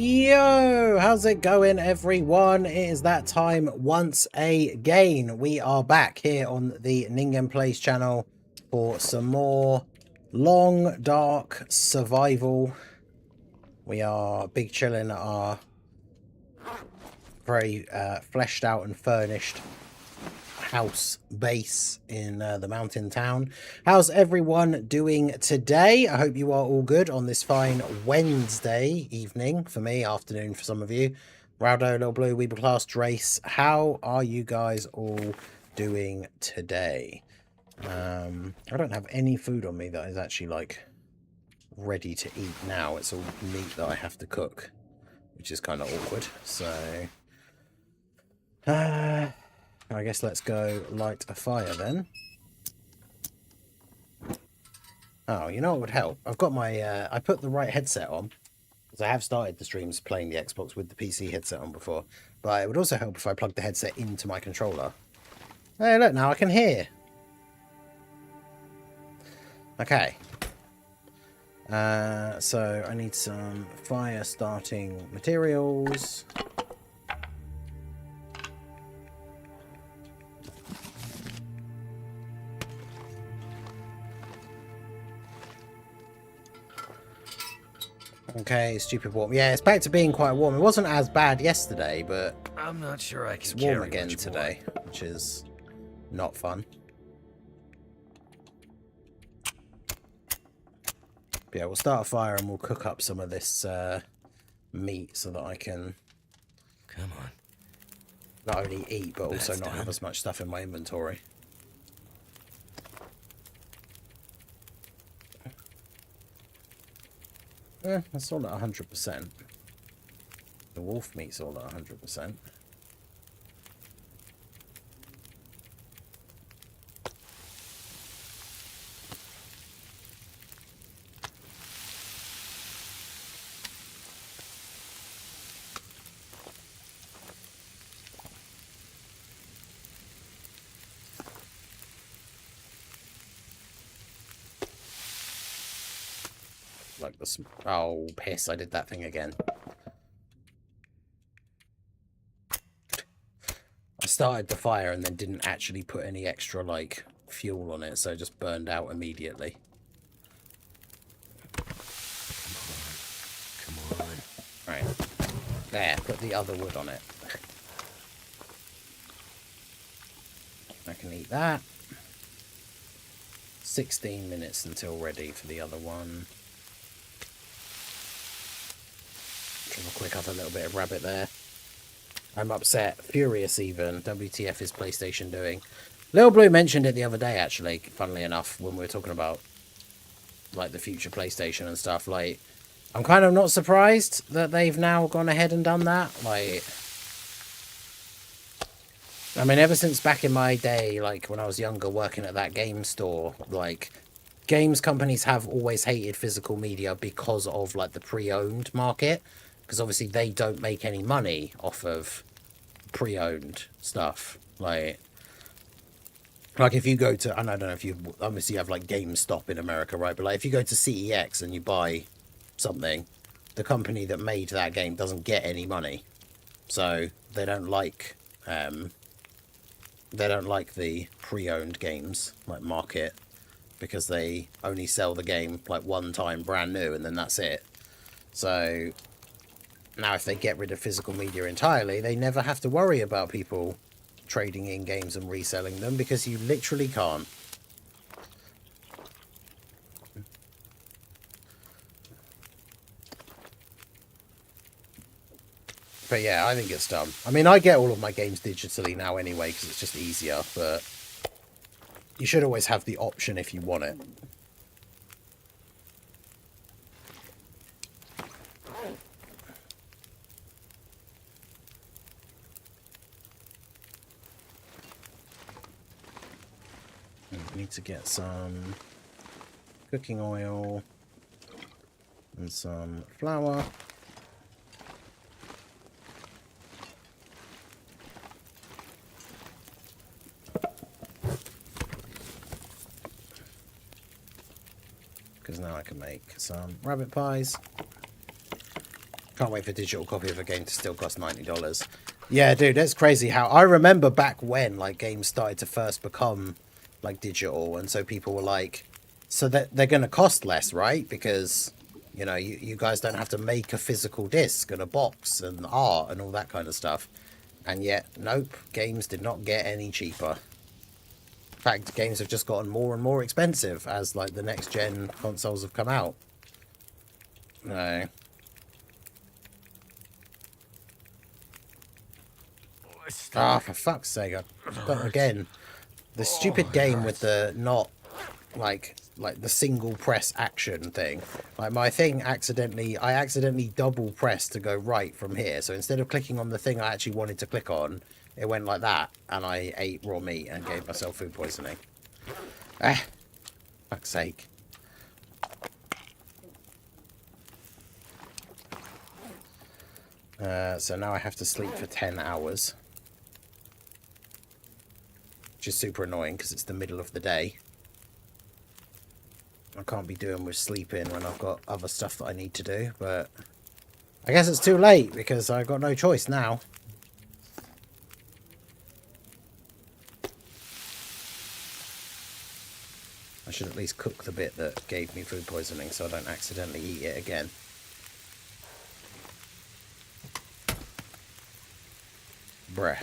Yo, how's it going, everyone? It is that time once again. We are back here on the Ningen Plays channel for some more long, dark survival. We are big chilling at our very fleshed out and furnished house base in the mountain town. How's everyone doing today? I hope you are all good on this fine Wednesday evening. For me, afternoon for some of you. Rowdo, Little Blue, Weeble Class, Drace, how are you guys all doing today? I don't have any food on me that is actually like ready to eat now. It's all meat that I have to cook, which is kind of awkward. So I guess let's go light a fire then. Oh, you know what would help? I've got my, I put the right headset on, because I have started the streams playing the Xbox with the PC headset on before, but it would also help if I plugged the headset into my controller. Hey, look, now I can hear. Okay. So I need some fire starting materials. Okay, stupid warm. Yeah, it's back to being quite warm. It wasn't as bad yesterday, but I'm not sure I can it's warm again today, which is not fun. But yeah, we'll start a fire and we'll cook up some of this meat so that I can come on, not only eat but also not have as much stuff in my inventory. That's all at 100%. The wolf meat's all at 100%. Like this. Oh, piss, I did that thing again. I started the fire and then didn't actually put any extra, like, fuel on it, so it just burned out immediately. Come on. Right. There, put the other wood on it. I can eat that. 16 minutes until ready for the other one. Real quick, have a little bit of rabbit there. I'm upset, furious even. WTF is PlayStation doing? Little Blue mentioned it the other day, actually, funnily enough, when we were talking about like the future PlayStation and stuff. Like, I'm kind of not surprised that they've now gone ahead and done that. Like, I mean, ever since back in my day, like when I was younger working at that game store, like games companies have always hated physical media because of like the pre-owned market. Because obviously they don't make any money off of pre-owned stuff. Like if you go to, and I don't know if you, obviously you have like GameStop in America, right? But like if you go to CEX and you buy something, the company that made that game doesn't get any money. So they don't like the pre-owned games like market, because they only sell the game like one time brand new and then that's it. So now, if they get rid of physical media entirely, they never have to worry about people trading in games and reselling them, because you literally can't. But yeah, I think it's dumb. I mean, I get all of my games digitally now anyway, because it's just easier, but you should always have the option if you want it. Need to get some cooking oil and some flour. Because now I can make some rabbit pies. Can't wait for a digital copy of a game to still cost $90. Yeah, dude, that's crazy how... I remember back when, like, games started to first become, like, digital, and so people were like, so that they're going to cost less, right? Because, you know, you guys don't have to make a physical disc and a box and art and all that kind of stuff. And yet, nope, games did not get any cheaper. In fact, games have just gotten more and more expensive as, like, the next-gen consoles have come out. No. Ah, for fuck's sake, I've done it again. The stupid game with the not, like the single press action thing. Like, my thing I accidentally double pressed to go right from here. So instead of clicking on the thing I actually wanted to click on, it went like that. And I ate raw meat and gave myself food poisoning. Ah, fuck's sake. So now I have to sleep for 10 hours. Which is super annoying because it's the middle of the day. I can't be doing with sleeping when I've got other stuff that I need to do, but I guess it's too late because I've got no choice now. I should at least cook the bit that gave me food poisoning so I don't accidentally eat it again. Bruh.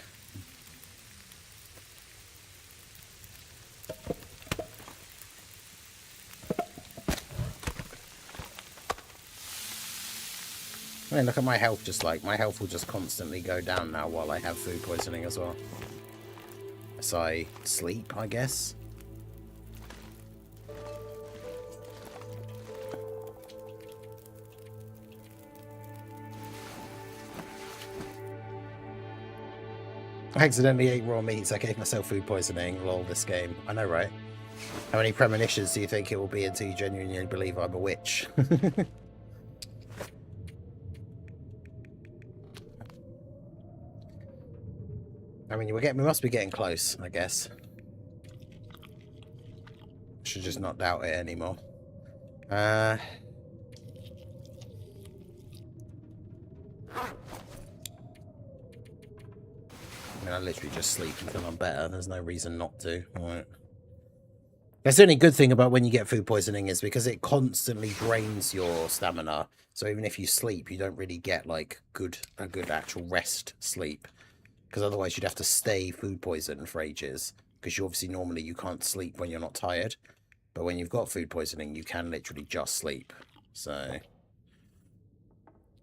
I mean, look at my health, just like, my health will just constantly go down now while I have food poisoning as well. As I sleep, I guess. I accidentally ate raw meat, so I gave myself food poisoning. Lol, this game. I know, right? How many premonitions do you think it will be until you genuinely believe I'm a witch? I mean, we must be getting close, I guess. Should just not doubt it anymore. I mean, I literally just sleep until I'm better. There's no reason not to. Right. That's the only good thing about when you get food poisoning is because it constantly drains your stamina. So even if you sleep, you don't really get like a good actual rest sleep. Because otherwise you'd have to stay food poisoned for ages. Because you obviously normally you can't sleep when you're not tired. But when you've got food poisoning, you can literally just sleep. So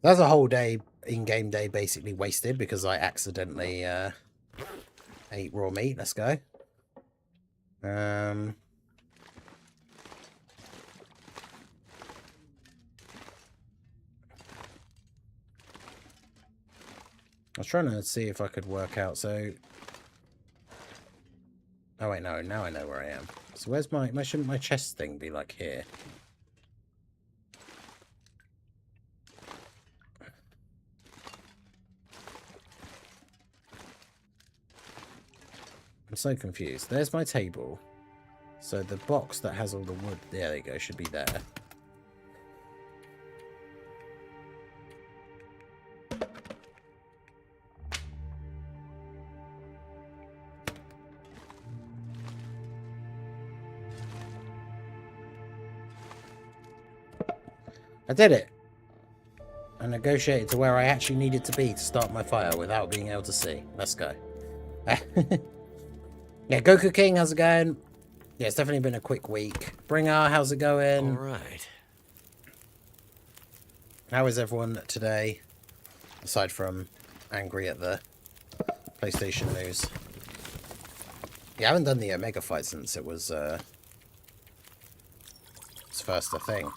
that's a whole day, in-game day, basically wasted because I accidentally ate raw meat. Let's go. I was trying to see if I could work out, so... Oh wait, no, now I know where I am. So where's shouldn't my chest thing be like here? I'm so confused. There's my table. So the box that has all the wood, there you go, should be there. I did it! I negotiated to where I actually needed to be to start my fire without being able to see. Let's go. Yeah, Goku King, how's it going? Yeah, it's definitely been a quick week. Bringer, how's it going? Alright. How is everyone today? Aside from angry at the PlayStation news. Yeah, I haven't done the Omega fight since it was first a thing.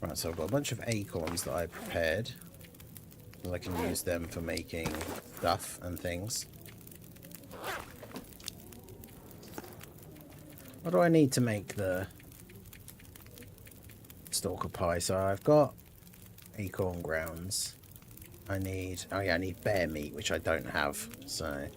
Right, so I've got a bunch of acorns that I prepared. And I can use them for making stuff and things. What do I need to make the... stalker pie. So I've got acorn grounds. I need... Oh yeah, I need bear meat, which I don't have. So...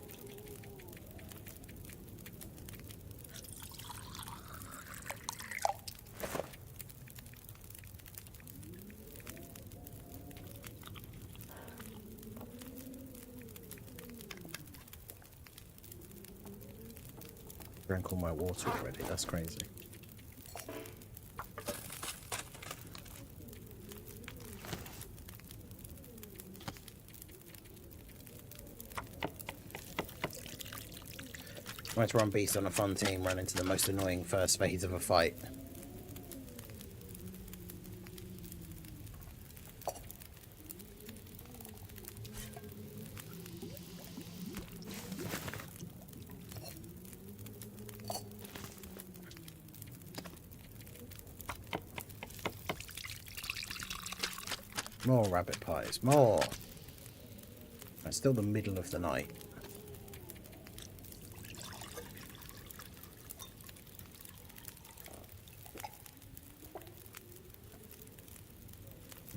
Drank all my water already. That's crazy. I went to run beast on a fun team, ran into the most annoying first phase of a fight. More rabbit pies. More! It's still the middle of the night.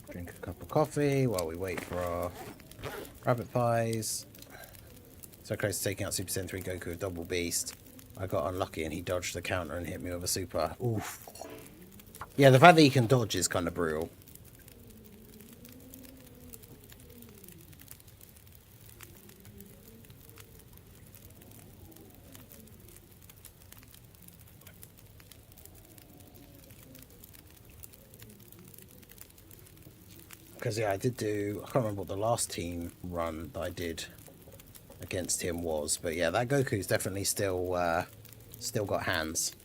Drink a cup of coffee while we wait for our rabbit pies. So close to taking out Super Saiyan 3 Goku with Double Beast. I got unlucky and he dodged the counter and hit me with a super. Oof. Yeah, the fact that he can dodge is kind of brutal. Because, yeah, I did do... I can't remember what the last team run that I did against him was. But, yeah, that Goku's definitely still got hands.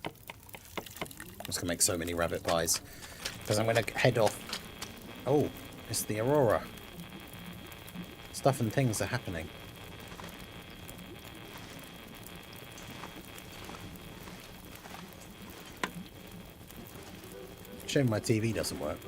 I'm just going to make so many rabbit pies. Because I'm going to head off... Oh, it's the Aurora. Stuff and things are happening. Shame my TV doesn't work.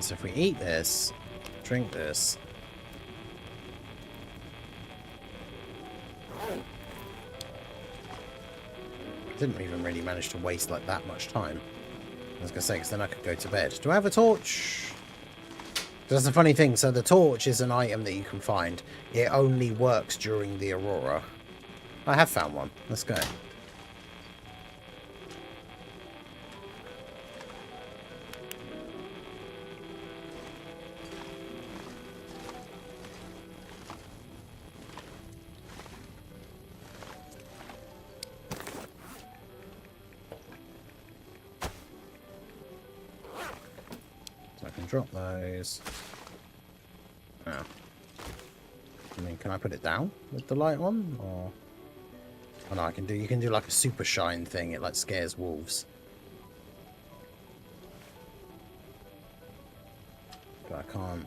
So if we eat this, drink this. Didn't even really manage to waste like that much time. I was going to say, because then I could go to bed. Do I have a torch? That's the funny thing. So the torch is an item that you can find. It only works during the Aurora. I have found one. Let's go. Drop those. Oh. I mean, can I put it down with the light on? Or... Oh no, I can do... You can do like a super shine thing. It like scares wolves. But I can't...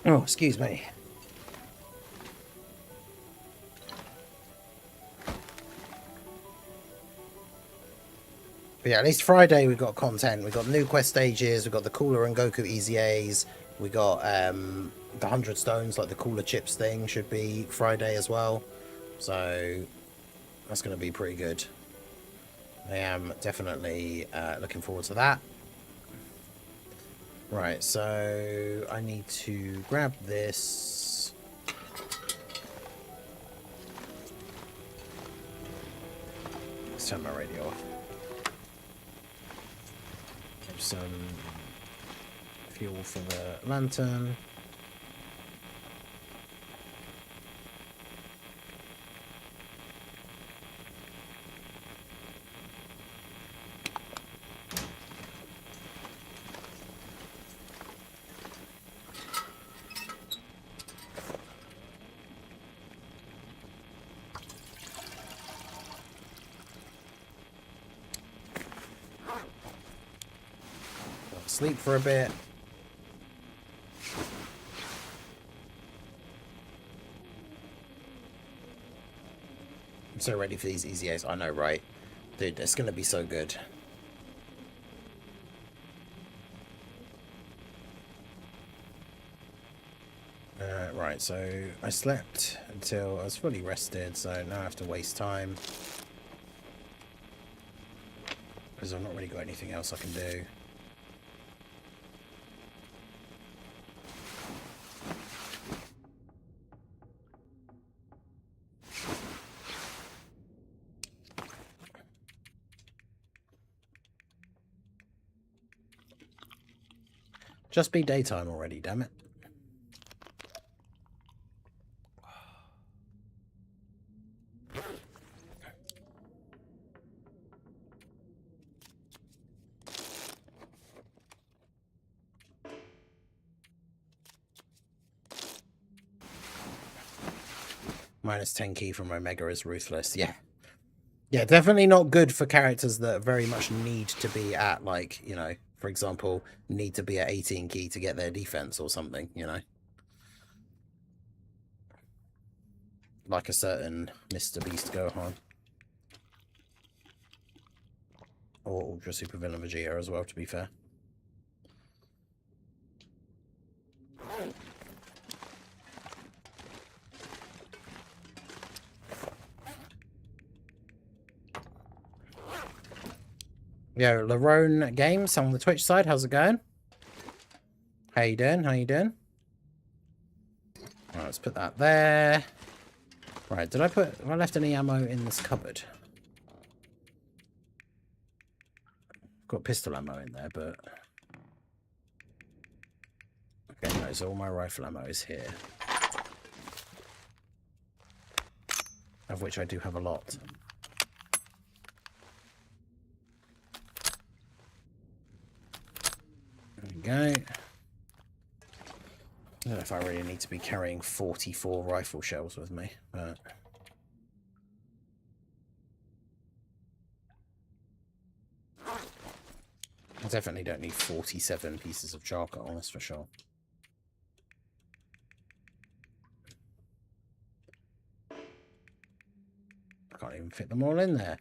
Oh, excuse me. But yeah, at least Friday we've got content. We've got new quest stages. We've got the Cooler and Goku Easy A's. We got the 100 stones, like the Cooler Chips thing, should be Friday as well. So that's going to be pretty good. I am definitely looking forward to that. Right, so I need to grab this. Let's turn my radio off. Some fuel for the lantern. sleep for a bit. I'm so ready for these easy A's. I know, right? Dude, it's going to be so good. Right, so I slept until I was fully rested, so now I have to waste time. Because I've not really got anything else I can do. Just be daytime already, damn it. Minus 10 key from Omega is ruthless. Yeah. Yeah, definitely not good for characters that very much need to be at, like, you know, for example, need to be at 18 key to get their defense or something, you know. Like a certain Mr. Beast Gohan. Or Ultra Super Villain Vegeta as well, to be fair. Yo, Larone Games on the Twitch side, how's it going? How you doing? How you doing? Alright, let's put that there. Right, have I left any ammo in this cupboard? I've got pistol ammo in there, but... Okay, no, so all my rifle ammo is here. Of which I do have a lot. There we go. I don't know if I really need to be carrying 44 rifle shells with me, but... I definitely don't need 47 pieces of charcoal, that's for sure. I can't even fit them all in there.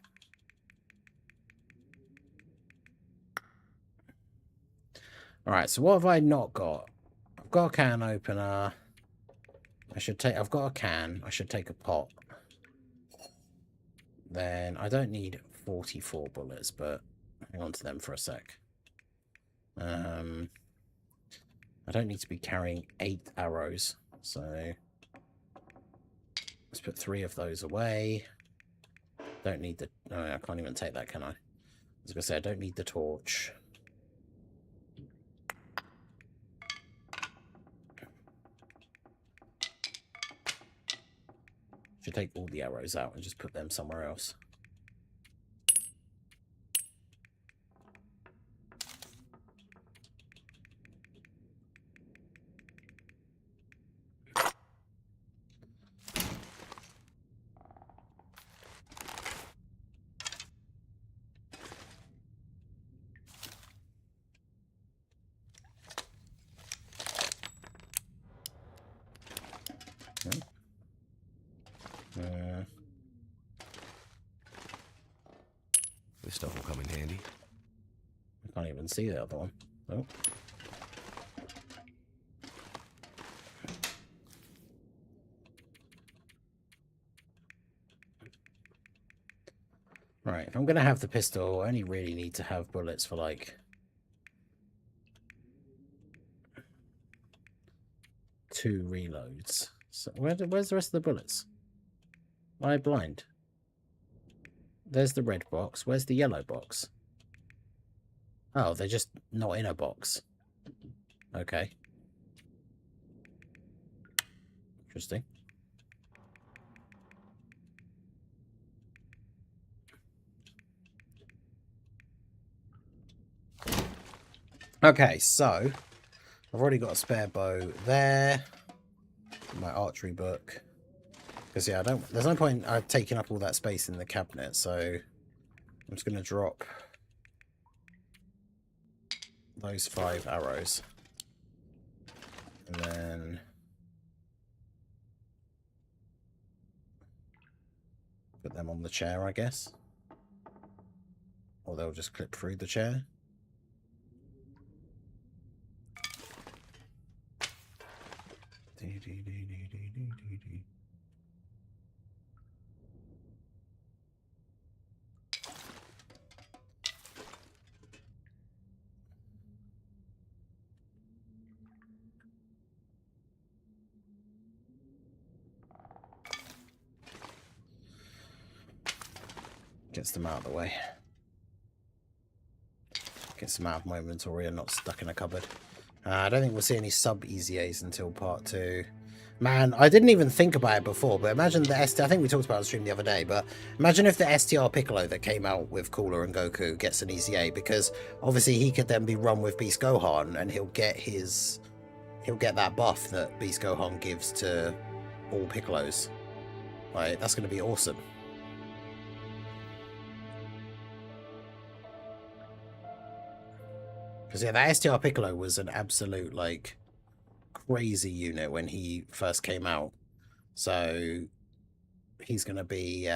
Alright, so what have I not got? I've got a can opener. I've got a can. I should take a pot. Then I don't need 44 bullets, but hang on to them for a sec. I don't need to be carrying 8 arrows, so let's put 3 of those away. Don't need the... Oh, I can't even take that, can I? I was going to say, I don't need the torch. Should take all the arrows out and just put them somewhere else. This stuff will come in handy. I can't even see the other one. Oh. Right, if I'm going to have the pistol, I only really need to have bullets for, like, 2 reloads. So where's the rest of the bullets? Am I blind? There's the red box. Where's the yellow box? Oh, they're just not in a box. Okay. Interesting. Okay, so I've already got a spare bow there. My archery book. Because, yeah, there's no point I've taken up all that space in the cabinet, so I'm just going to drop those 5 arrows. And then put them on the chair, I guess. Or they'll just clip through the chair. Gets them out of the way. Gets them out of my inventory and not stuck in a cupboard. I don't think we'll see any sub-EZAs until part 2. Man, I didn't even think about it before, but imagine the STR... I think we talked about it on stream the other day, but imagine if the STR Piccolo that came out with Cooler and Goku gets an EZA, because obviously he could then be run with Beast Gohan, and he'll get that buff that Beast Gohan gives to all Piccolos. Like, that's going to be awesome. Because, yeah, that STR Piccolo was an absolute, like, crazy unit when he first came out. So, he's going to be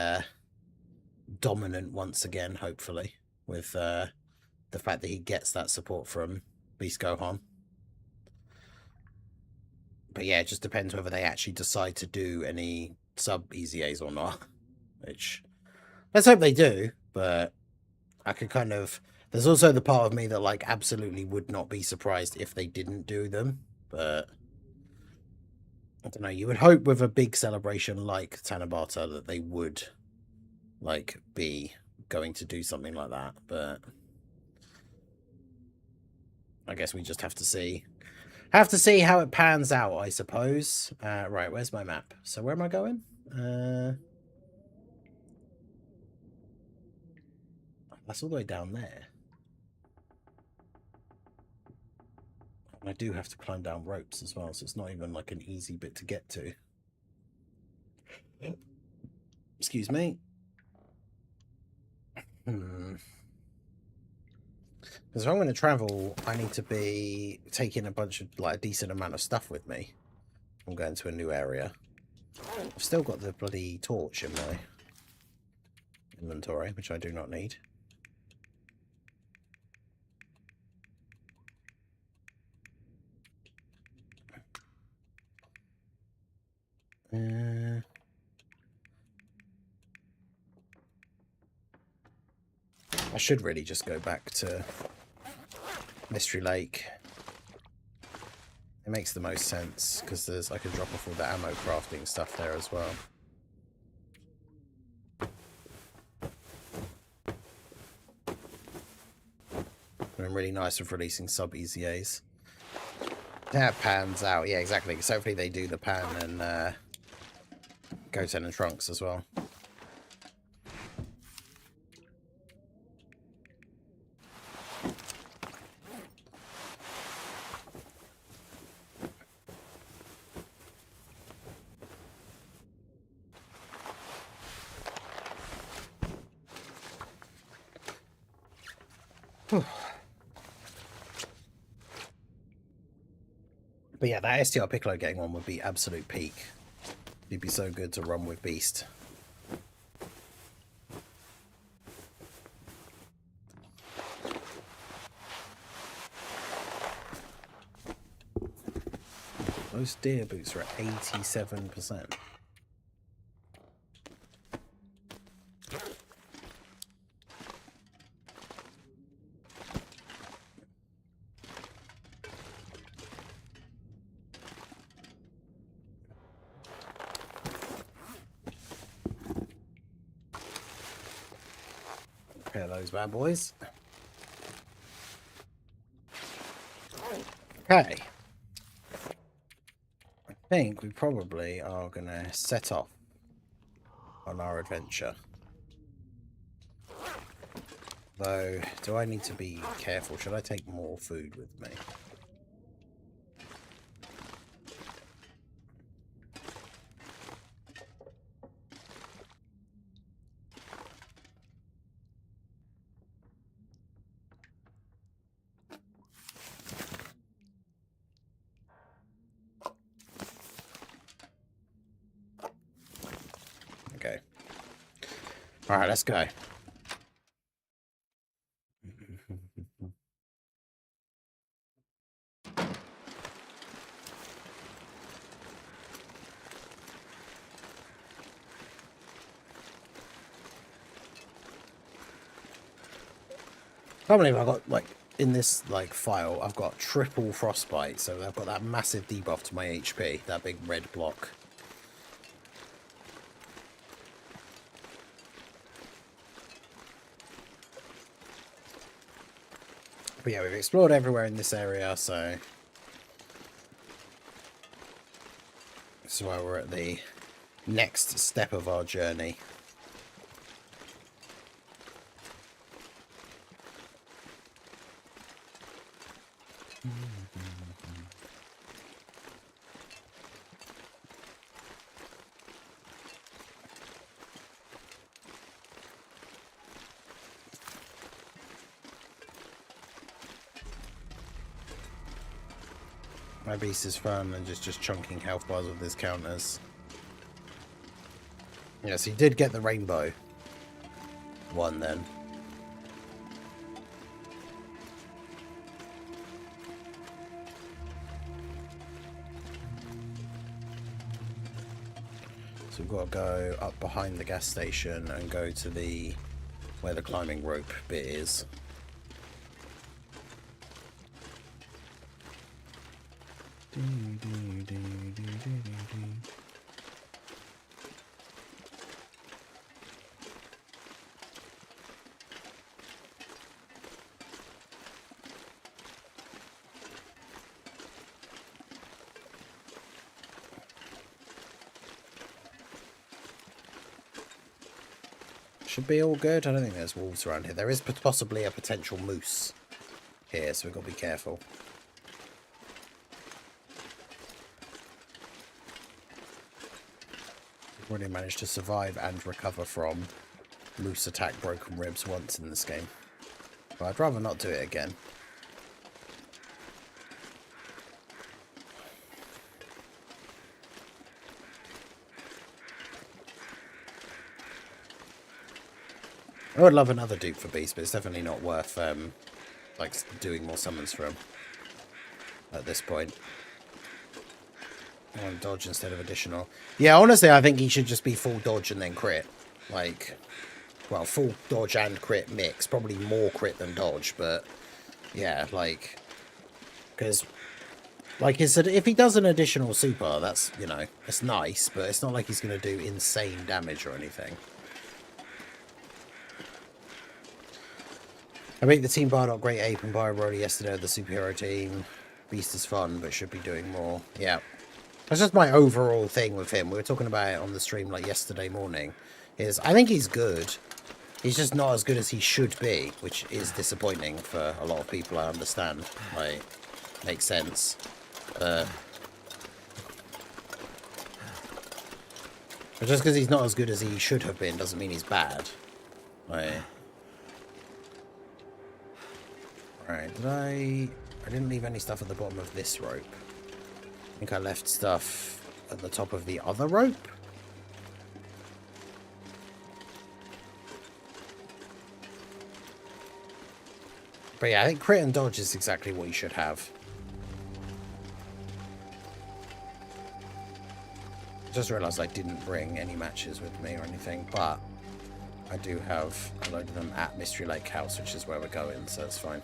dominant once again, hopefully, with the fact that he gets that support from Beast Gohan. But, yeah, it just depends whether they actually decide to do any sub-EZAs or not. Which, let's hope they do, but I could kind of... There's also the part of me that, like, absolutely would not be surprised if they didn't do them. But, I don't know, you would hope with a big celebration like Tanabata that they would, like, be going to do something like that. But, I guess we just have to see. Have to see how it pans out, I suppose. Right, where's my map? So where am I going? That's all the way down there. I do have to climb down ropes as well, so it's not even like an easy bit to get to. Excuse me. Because if I'm going to travel, I need to be taking a bunch of, like, a decent amount of stuff with me. I'm going to a new area. I've still got the bloody torch in my inventory, which I do not need. I should really just go back to Mystery Lake. It makes the most sense, because I can drop off all the ammo crafting stuff there as well. Been really nice with releasing sub-EZAs. That pans out. Yeah, exactly. So hopefully they do the Pan and Goten and Trunks as well. But yeah, that STR Piccolo getting one would be absolute peak. He'd be so good to run with Beast. Those deer boots are at 87%. Repair those bad boys. Okay. I think we probably are going to set off on our adventure. Though, do I need to be careful? Should I take more food with me? Alright, let's go. I can't believe I got, like, in this, like, file, I've got triple frostbite, so I've got that massive debuff to my HP, that big red block. But yeah, we've explored everywhere in this area, so this is why we're at the next step of our journey. My beast is fun and just chunking health bars with his counters. Yes, he did get the rainbow one then. So we've got to go up behind the gas station and go to the where the climbing rope bit is. Should be all good. I don't think there's wolves around here. There is possibly a potential moose here, so we've got to be careful. We've already managed to survive and recover from moose attack broken ribs once in this game. But I'd rather not do it again. I would love another dupe for Beast, but it's definitely not worth like doing more summons for him at this point. And dodge instead of additional. Yeah, honestly, I think he should just be full dodge and then crit. Like, well, full dodge and crit mix. Probably more crit than dodge, but yeah, like, because like if he does an additional super, that's, you know, it's nice, but it's not like he's going to do insane damage or anything. I beat the Team Bardock, Great Ape, and Bio Broly yesterday with the superhero team. Beast is fun, but should be doing more. Yeah. That's just my overall thing with him. We were talking about it on the stream like yesterday morning. I think he's good. He's just not as good as he should be, which is disappointing for a lot of people, I understand. Like, makes sense. But just because he's not as good as he should have been doesn't mean he's bad. Like, alright, I didn't leave any stuff at the bottom of this rope. I think I left stuff at the top of the other rope. But yeah, I think crit and dodge is exactly what you should have. I just realised I didn't bring any matches with me or anything, but I do have a load of them at Mystery Lake House, which is where we're going, so it's fine.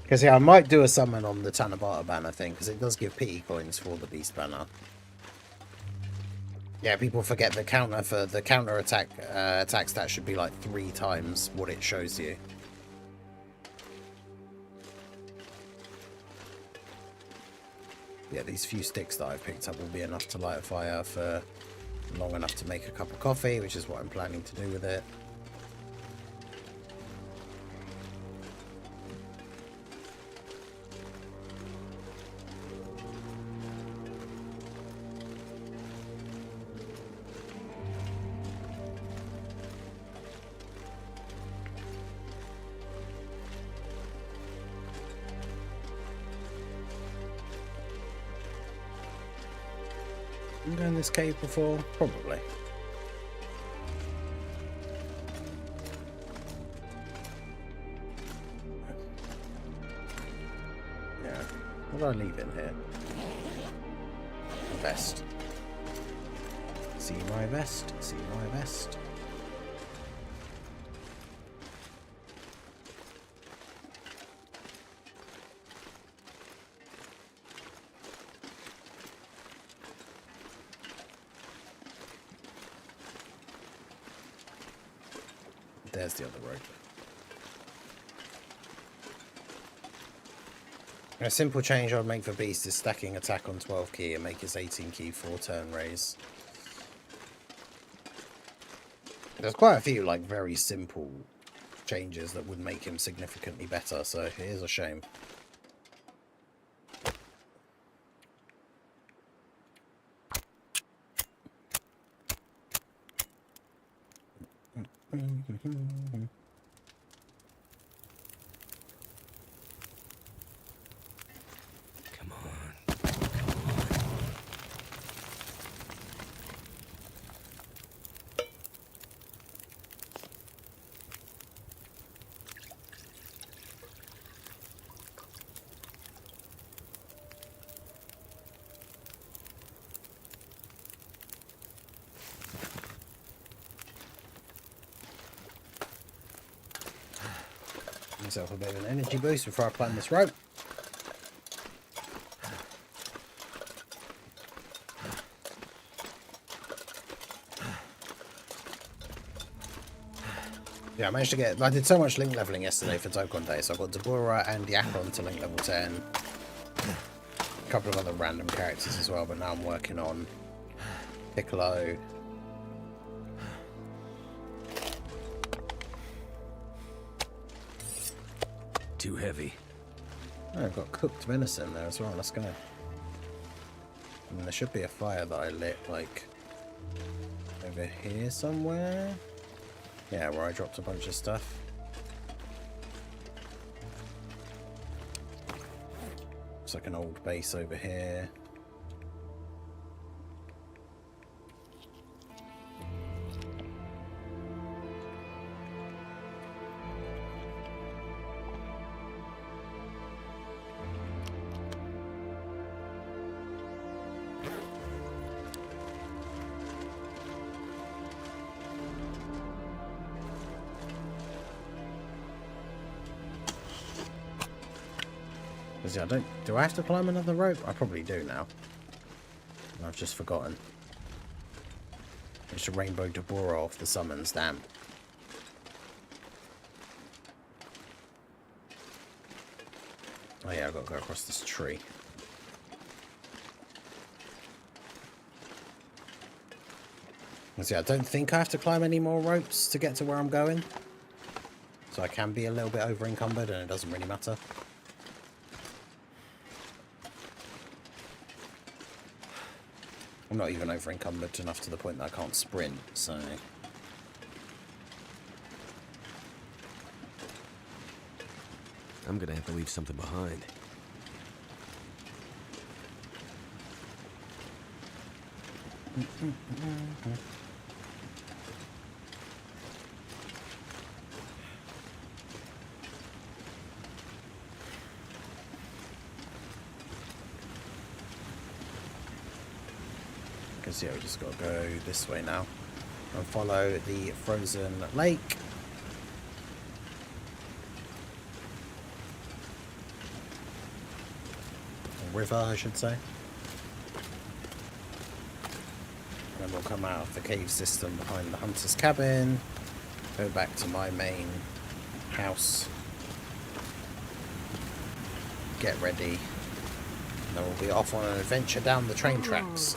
Because yeah, I might do a summon on the Tanabata banner thing, because it does give pity coins for the beast banner. Yeah, people forget the counter for the counter attack stat should be like 3 times what it shows you. Yeah, these few sticks that I've picked up will be enough to light a fire for long enough to make a cup of coffee, which is what I'm planning to do with it. been down this cave before? Probably. Yeah. What do I leave in here? Vest. See my vest. See my vest. There's the other road. A simple change I would make for Beast is stacking attack on 12 key and make his 18 key 4 turn raise. There's quite a few like very simple changes that would make him significantly better, so it is a shame. Myself a bit of an energy boost before I climb this rope. Yeah, I managed to get... I did so much link leveling yesterday for Dokkan Day, so I got Deborah and Yakon to link level 10. A couple of other random characters as well, but now I'm working on Piccolo. Too heavy. Oh, I've got cooked venison there as well. Let's go. And there should be a fire that I lit, like, over here somewhere. Yeah, where I dropped a bunch of stuff. It's like an old base over here. I don't... Do I have to climb another rope? I probably do now. I've just forgotten. It's a rainbow Deborah off the summons, damn. Oh yeah, I've got to go across this tree. And see, I don't think I have to climb any more ropes to get to where I'm going. So I can be a little bit over encumbered and it doesn't really matter. I'm not even over encumbered enough to the point that I can't sprint, so... I'm gonna have to leave something behind. Because yeah, we just got to go this way now and follow the frozen lake. Or river, I should say. And then we'll come out of the cave system behind the hunter's cabin, go back to my main house, get ready, and then we'll be off on an adventure down the train tracks.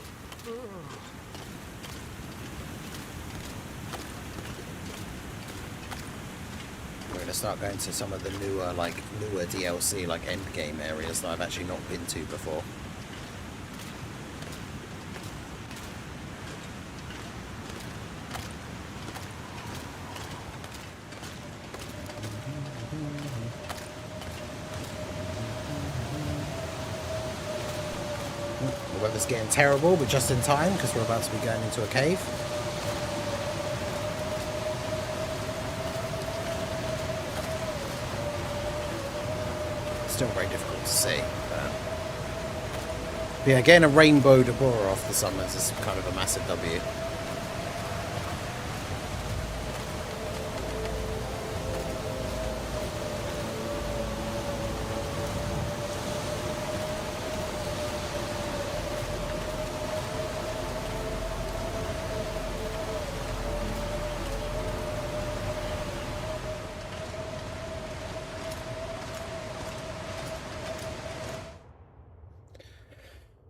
Start going to some of the newer DLC, like endgame areas that I've actually not been to before. The weather's getting terrible, but just in time because we're about to be going into a cave. Still very difficult to see. But yeah, getting a rainbow Deborah off the summons is kind of a massive W.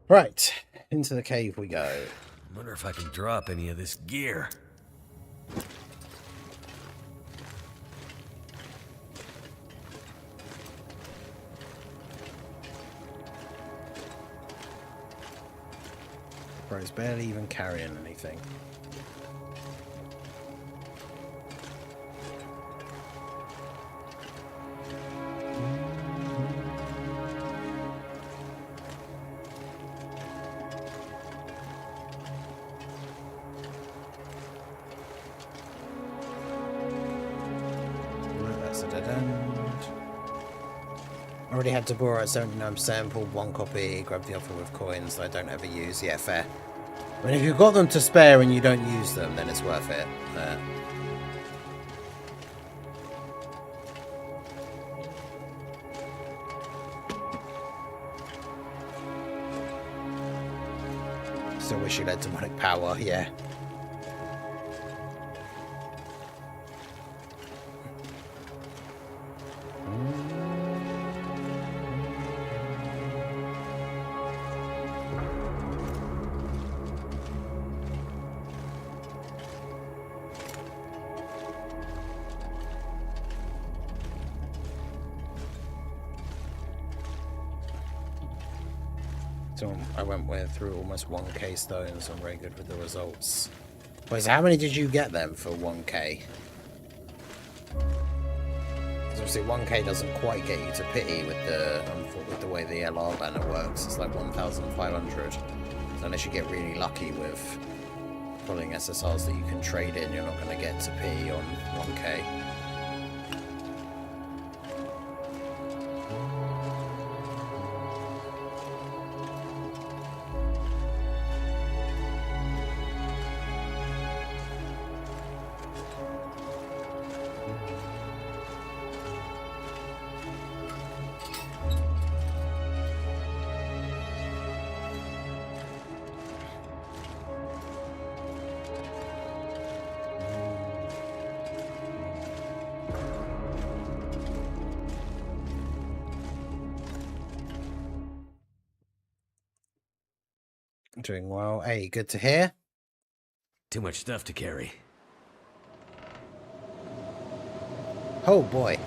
Right, into the cave we go. Wonder if I can drop any of this gear. Bro's barely even carrying anything. I already had Deborah at 79%, pulled one copy, grabbed the offer with coins that I don't ever use. Yeah, fair. I mean, if you've got them to spare and you don't use them, then it's worth it. Still wish you had demonic power, yeah. So I went through almost 1k stones. I'm very good with the results. Wait, so how many did you get then for 1k? Because obviously 1k doesn't quite get you to pity with the way the LR banner works. It's like 1,500. So unless you get really lucky with pulling SSRs that you can trade in, you're not going to get to pity on 1k. Doing well. Hey, good to hear. Too much stuff to carry. Oh boy.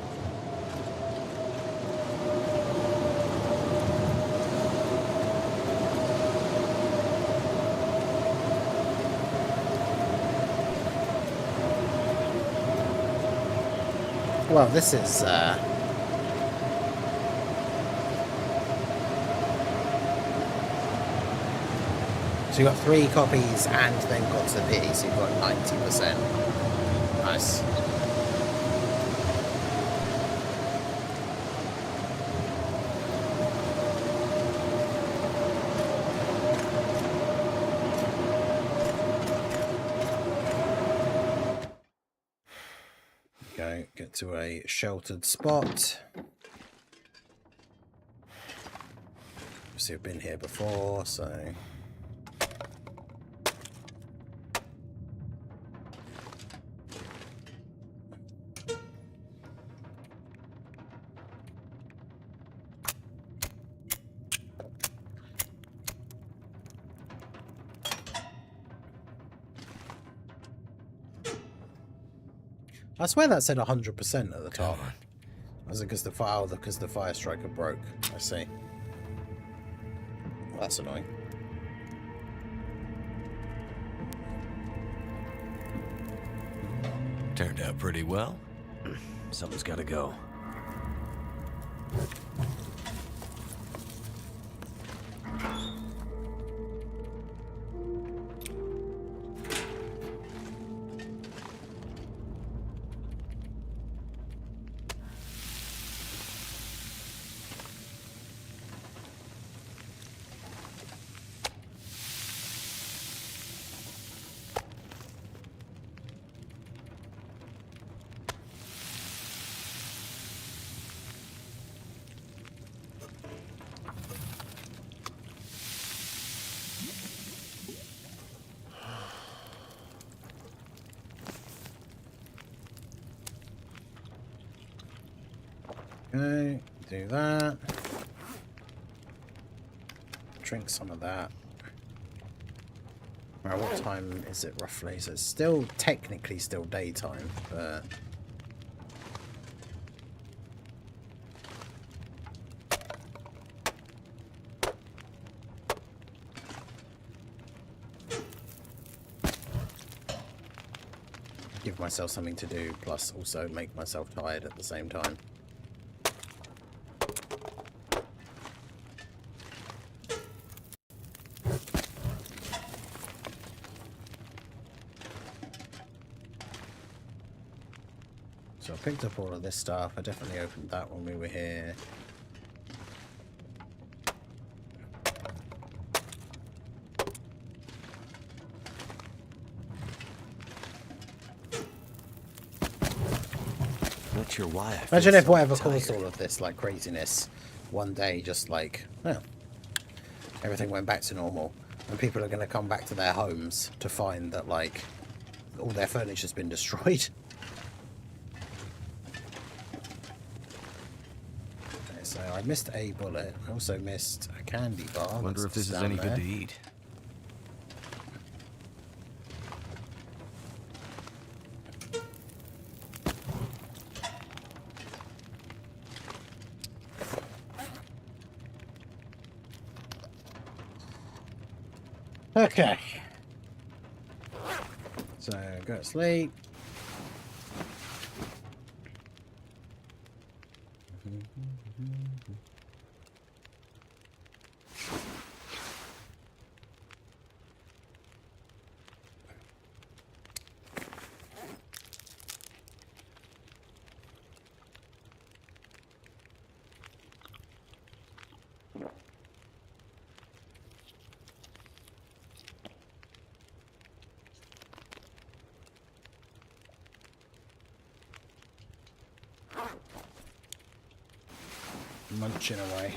Well, this is so you got 3 copies and then got to pity, so you've got 90%. Nice. Go, get to a sheltered spot. Obviously I've been here before, so I swear that said 100% at the top. Was it because the fire striker broke? I see. Well, that's annoying. Turned out pretty well. Something's got to go. Okay, do that. Drink some of that. Alright, what time is it roughly? So it's still technically still daytime, but give myself something to do, plus also make myself tired at the same time. So I picked up all of this stuff. I definitely opened that when we were here. Not sure why. Imagine if whatever caused all of this, like, craziness, one day just like, well, everything went back to normal. And people are going to come back to their homes to find that, like, all their furniture's been destroyed. Okay, so I missed a bullet. I also missed a candy bar. I wonder if this is any good to eat. Okay. So, go to sleep. Munching away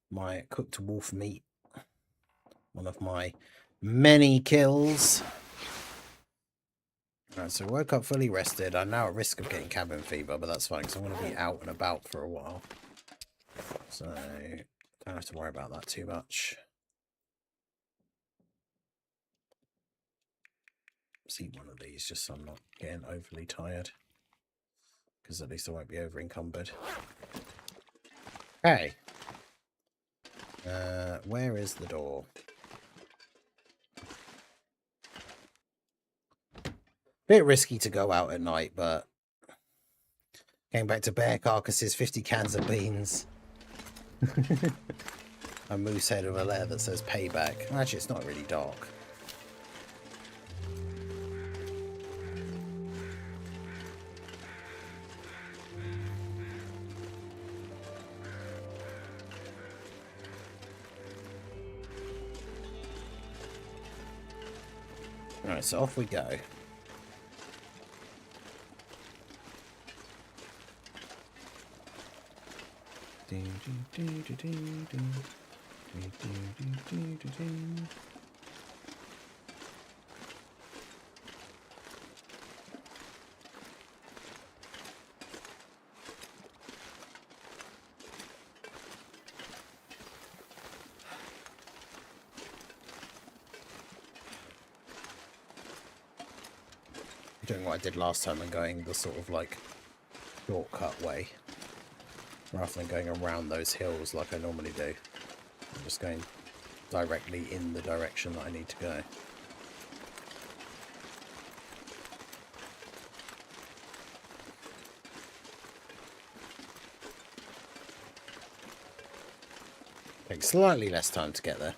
my cooked wolf meat. One of my many kills. Alright, so woke up fully rested. I'm now at risk of getting cabin fever, but that's fine because I'm going to be out and about for a while. So, don't have to worry about that too much. Let's eat one of these just so I'm not getting overly tired. Because at least I won't be over encumbered. Okay. Where is the door? Bit risky to go out at night, but came back to bear carcasses, 50 cans of beans. A moose head with a letter that says payback. Actually, it's not really dark. Alright, so off we go. Doing what I did last time and going the sort of like shortcut way rather than going around those hills like I normally do. I'm just going directly in the direction that I need to go. Takes slightly less time to get there.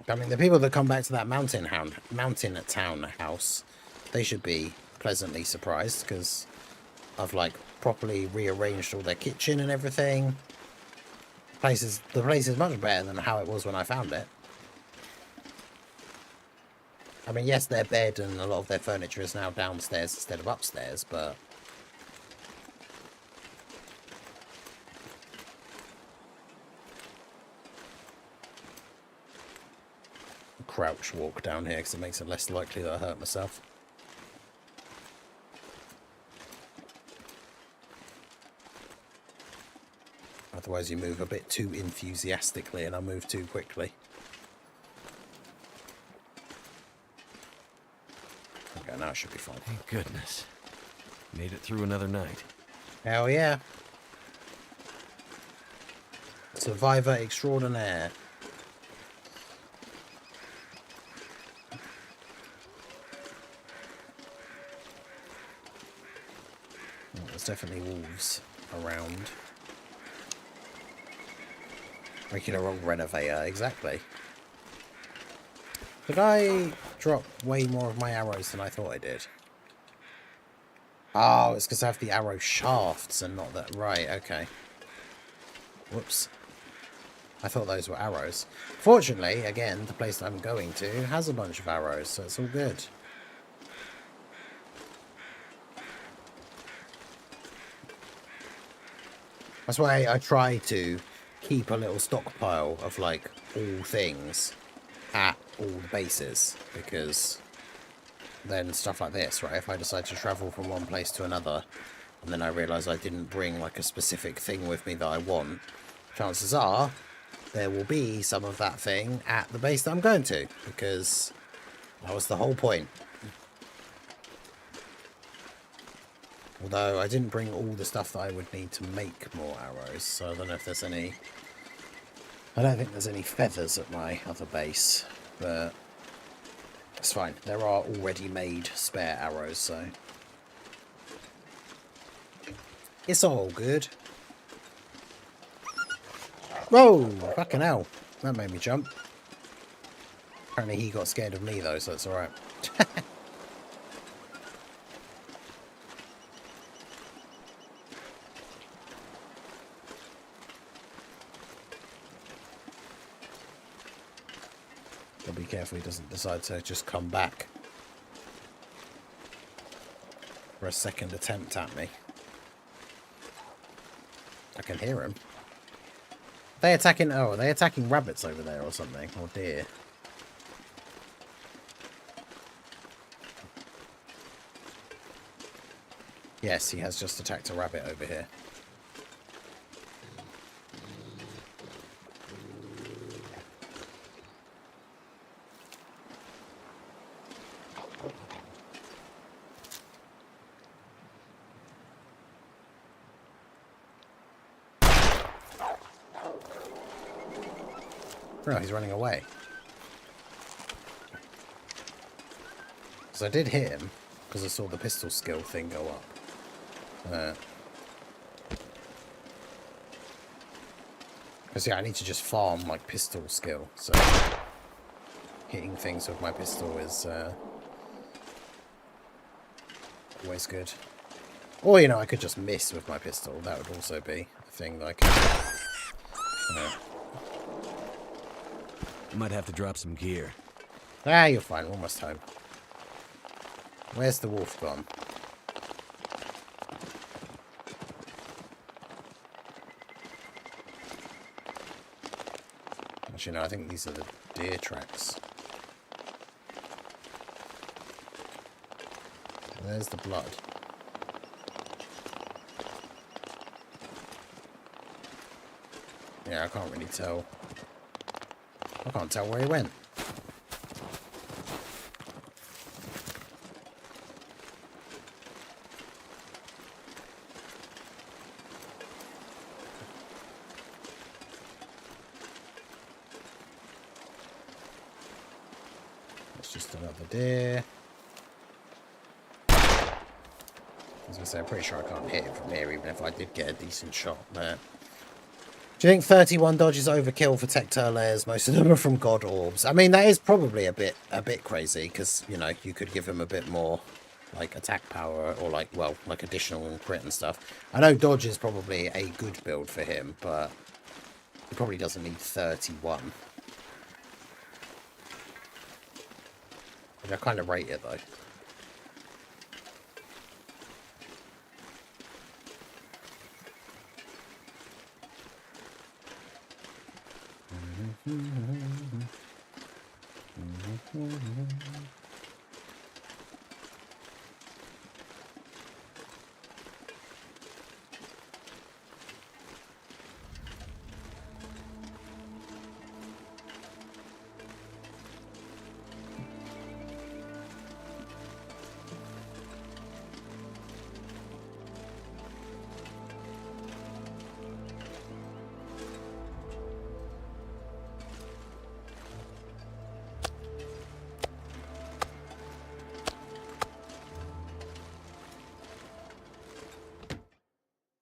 I mean, the people that come back to that mountain town house, they should be pleasantly surprised because I've like properly rearranged all their kitchen and everything. The place is much better than how it was when I found it. I mean, yes, their bed and a lot of their furniture is now downstairs instead of upstairs, but crouch walk down here because it makes it less likely that I hurt myself. Otherwise you move a bit too enthusiastically and I move too quickly. Okay, now it should be fine. Thank goodness. Made it through another night. Hell yeah. Survivor extraordinaire. Oh, there's definitely wolves around. Regular old renovator, exactly. Did I drop way more of my arrows than I thought I did? Oh, it's because I have the arrow shafts and not that. Right, okay. Whoops. I thought those were arrows. Fortunately, again, the place that I'm going to has a bunch of arrows, so it's all good. That's why I try to keep a little stockpile of, like, all things at all the bases, because then stuff like this, right, if I decide to travel from one place to another and then I realise I didn't bring like a specific thing with me that I want, chances are there will be some of that thing at the base that I'm going to, because that was the whole point. Although I didn't bring all the stuff that I would need to make more arrows, so I don't know if there's any. I don't think there's any feathers at my other base, but it's fine. There are already made spare arrows, so it's all good. Whoa! Fucking hell. That made me jump. Apparently he got scared of me though, so it's alright. Be careful he doesn't decide to just come back for a second attempt at me. I can hear him. Are they attacking? Oh, are they attacking rabbits over there or something? Oh dear. Yes, he has just attacked a rabbit over here. No, he's running away. Because I did hit him, because I saw the pistol skill thing go up. Because yeah, I need to just farm like pistol skill, so hitting things with my pistol is always good. Or, you know, I could just miss with my pistol. That would also be a thing that I could... Might have to drop some gear. Ah, you're fine. We're almost home. Where's the wolf gone? Actually, no, I think these are the deer tracks. There's the blood. Yeah, I can't really tell. I can't tell where he went. That's just another deer. I was going to say, I'm pretty sure I can't hit it from here, even if I did get a decent shot there. Do you think 31 dodge is overkill for tech layers? Most of them are from god orbs. I mean, that is probably a bit crazy, because, you know, you could give him a bit more, like, attack power, or, like, well, like, additional crit and stuff. I know dodge is probably a good build for him, but he probably doesn't need 31. Which I kind of rate it, though.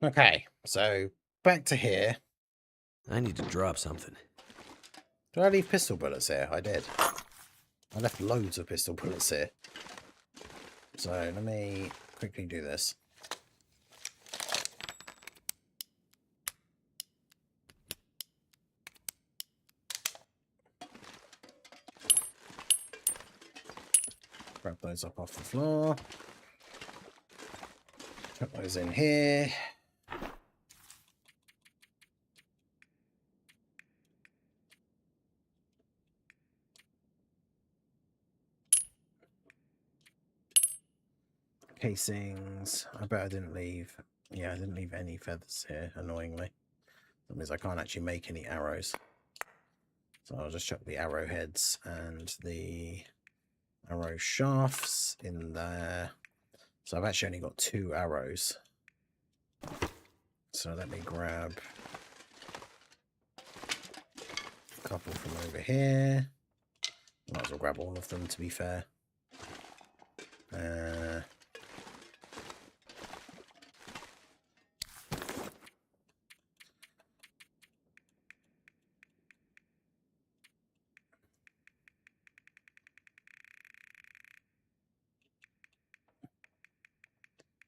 Okay, so back to here. I need to drop something. Did I leave pistol bullets here? I did. I left loads of pistol bullets here. So let me quickly do this. Grab those up off the floor. Put those in here. Casings. I bet I didn't leave. Yeah, I didn't leave any feathers here, annoyingly. That means I can't actually make any arrows. So I'll just chuck the arrowheads and the arrow shafts in there. So I've actually only got 2 arrows. So let me grab a couple from over here. Might as well grab all of them, to be fair.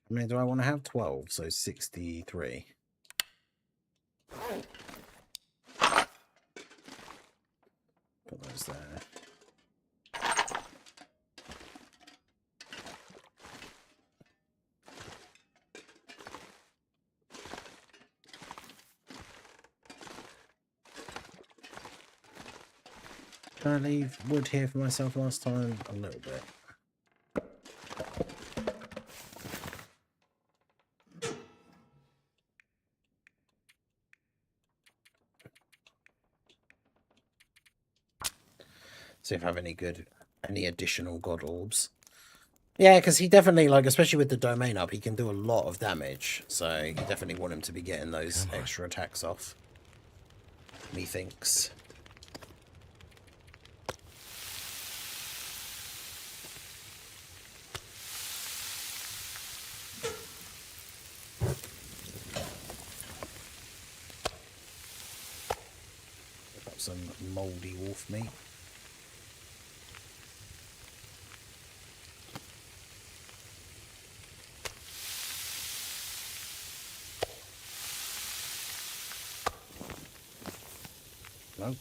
I mean, do I want to have 12? So 63. Put those there. Did I leave wood here for myself last time? A little bit. See if I have any additional god orbs. Yeah, because he definitely, like, especially with the domain up, he can do a lot of damage. So you definitely want him to be getting those extra attacks off. Methinks. Pick up some mouldy wolf meat. No.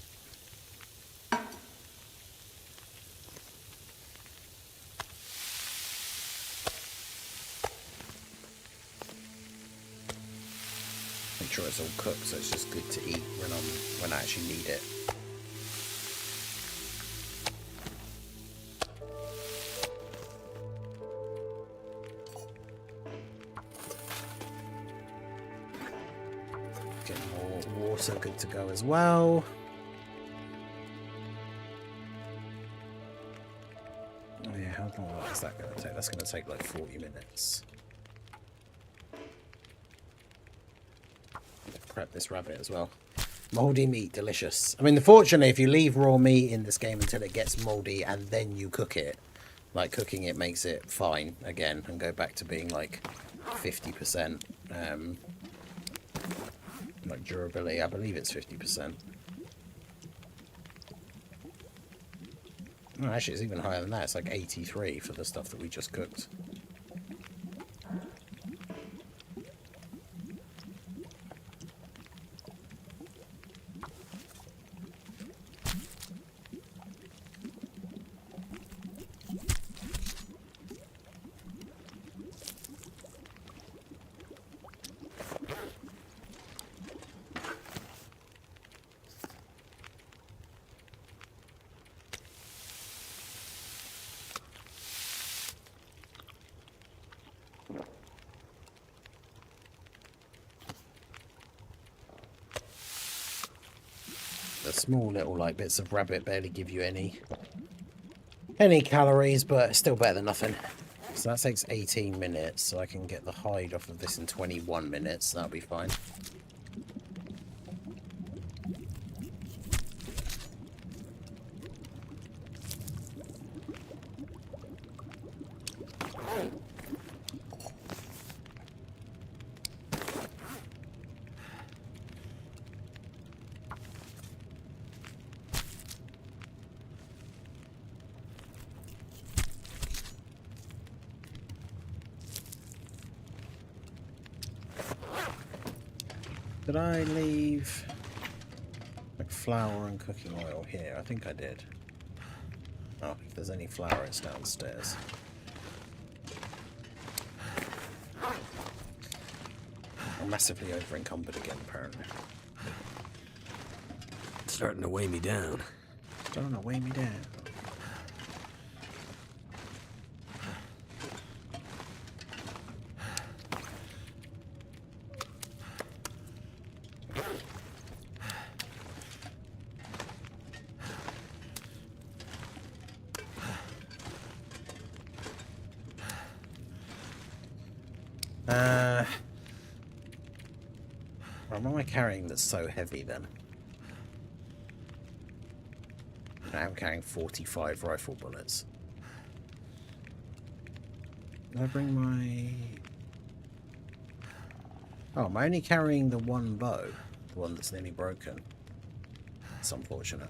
Make sure it's all cooked, so it's just good to eat when I actually need it. Get more water good to go as well. Oh yeah, how long is that going to take? That's going to take like 40 minutes. Prep this rabbit as well. Moldy meat, delicious. I mean, fortunately, if you leave raw meat in this game until it gets moldy and then you cook it, like, cooking it makes it fine again and go back to being like 50% like durability. I believe it's 50%. Oh, actually, it's even higher than that. It's like 83 for the stuff that we just cooked. The small little like bits of rabbit barely give you any calories, but it's still better than nothing. So that takes 18 minutes, so I can get the hide off of this in 21 minutes. That'll be fine. Did I leave like flour and cooking oil here? I think I did. Oh, if there's any flour, it's downstairs. I'm massively over encumbered again, apparently. It's starting to weigh me down. Starting to weigh me down. What am I carrying that's so heavy then? I'm carrying 45 rifle bullets. Did I bring my... Oh, am I only carrying the one bow? The one that's nearly broken? It's unfortunate.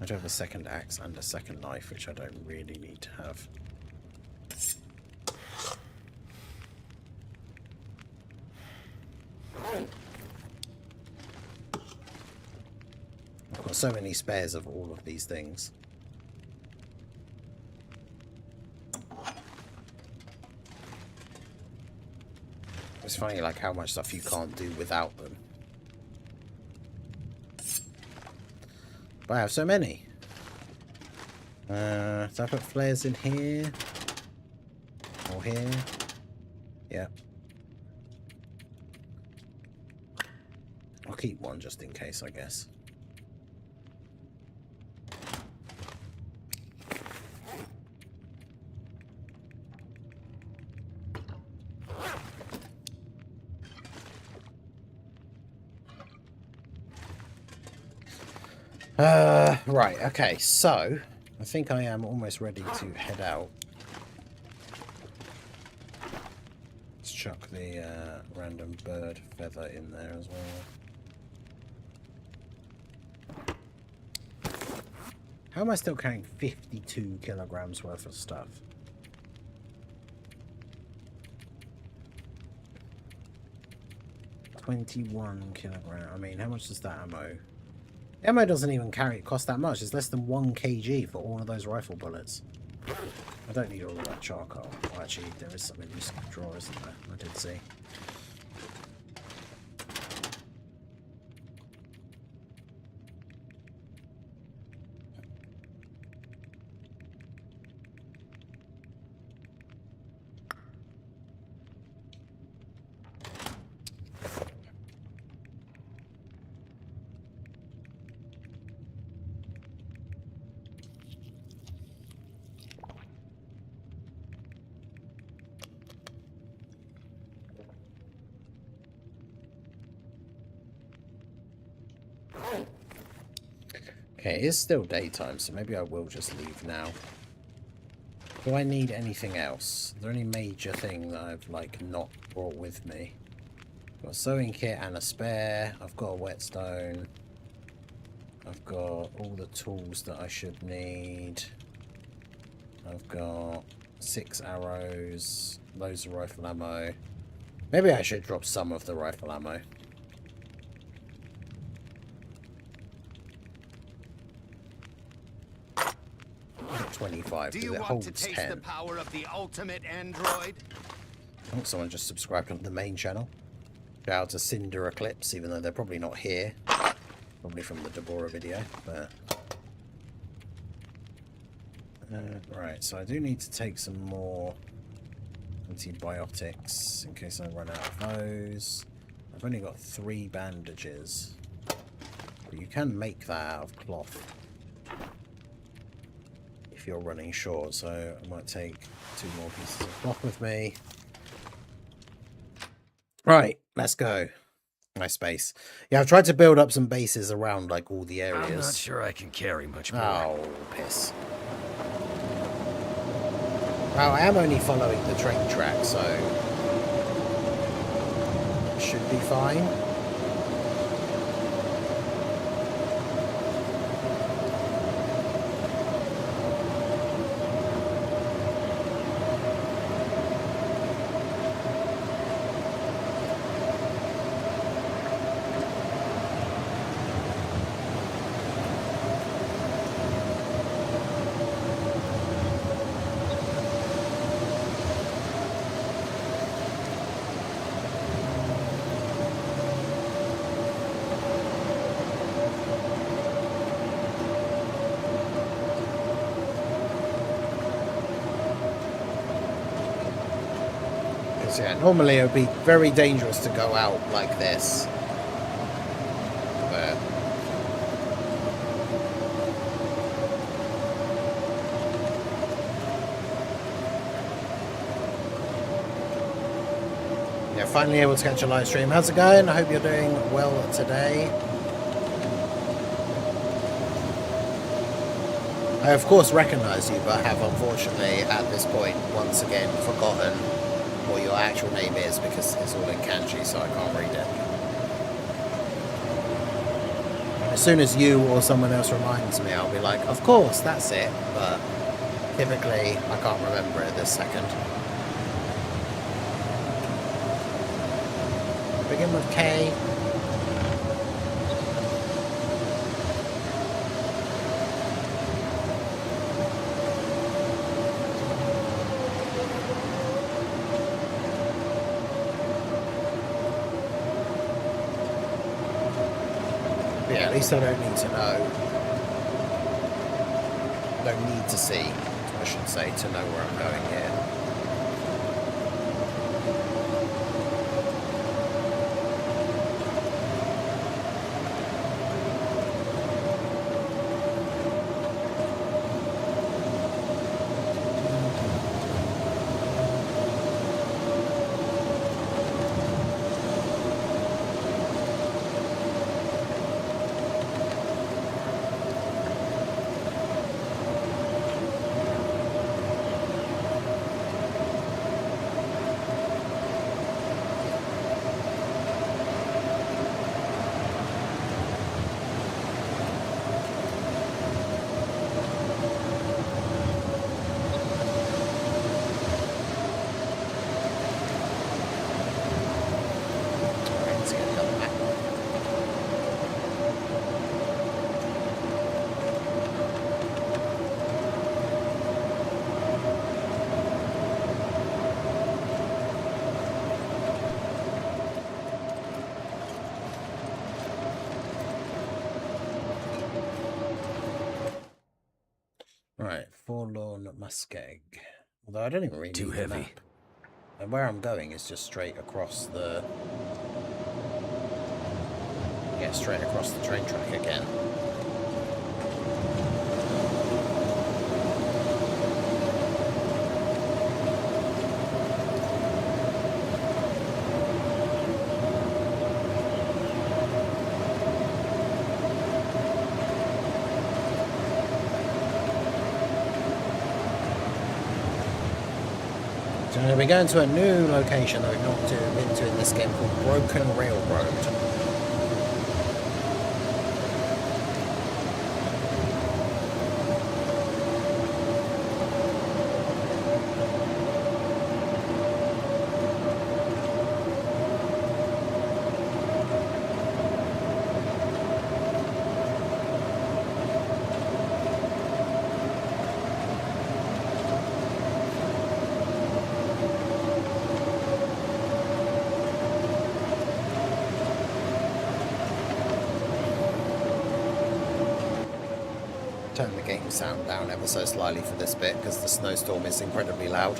I do have a second axe and a second knife, which I don't really need to have. I've got so many spares of all of these things. It's funny like how much stuff you can't do without them. But I have so many. So I put flares in here. Or here. Yeah. I'll keep one just in case, I guess. Right, okay, so I think I am almost ready to head out. Let's chuck the random bird feather in there as well. How am I still carrying 52 kilograms worth of stuff? $21 kilograms. I mean, how much does that ammo? Ammo doesn't even cost that much. It's less than 1 kg for all of those rifle bullets. I don't need all of that charcoal. Well, actually, there is some in this drawer, isn't there? I did see. Okay, it is still daytime, so maybe I will just leave now. Do I need anything else? Is there any major thing that I've, like, not brought with me? I've got a sewing kit and a spare. I've got a whetstone. I've got all the tools that I should need. I've got 6 arrows, loads of rifle ammo. Maybe I should drop some of the rifle ammo. 25 because it holds 10. Do you want to taste the power of the ultimate android? Oh, someone just subscribed to the main channel. Shout out to Cinder Eclipse, even though they're probably not here. Probably from the Deborah video, but... right, so I do need to take some more antibiotics in case I run out of those. I've only got 3 bandages. But you can make that out of cloth if you're running short, so I might take 2 more pieces of cloth with me. Right, let's go. Nice space. Yeah, I've tried to build up some bases around like all the areas. I'm not sure I can carry much more. Oh, piss. Well, I am only following the train track, so it should be fine. Yeah, normally it would be very dangerous to go out like this. But yeah, finally able to catch a live stream. How's it going? I hope you're doing well today. I of course recognise you, but have unfortunately at this point once again forgotten what your actual name is because it's all in kanji, so I can't read it. As soon as you or someone else reminds me, I'll be like, of course, that's it, but typically I can't remember it this second. Begin with K. Yeah, at least I don't need to know. Don't need to see, I should say, to know where I'm going here. Right, Forlorn Muskeg. Although I don't even really need the map. And where I'm going is just straight across the... yeah, straight across the train track again. So we're going to a new location that we've not been to in this game called Broken Railroad. Turn the game sound down ever so slightly for this bit because the snowstorm is incredibly loud.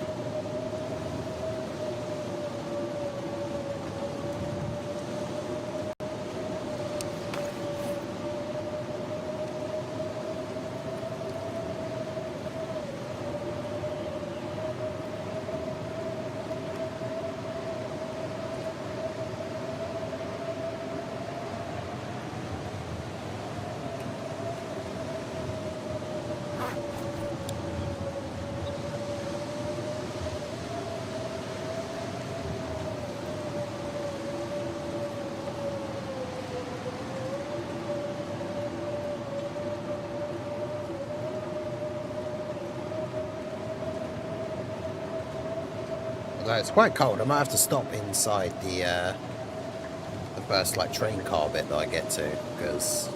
Although it's quite cold, I might have to stop inside the first like train car bit that I get to, because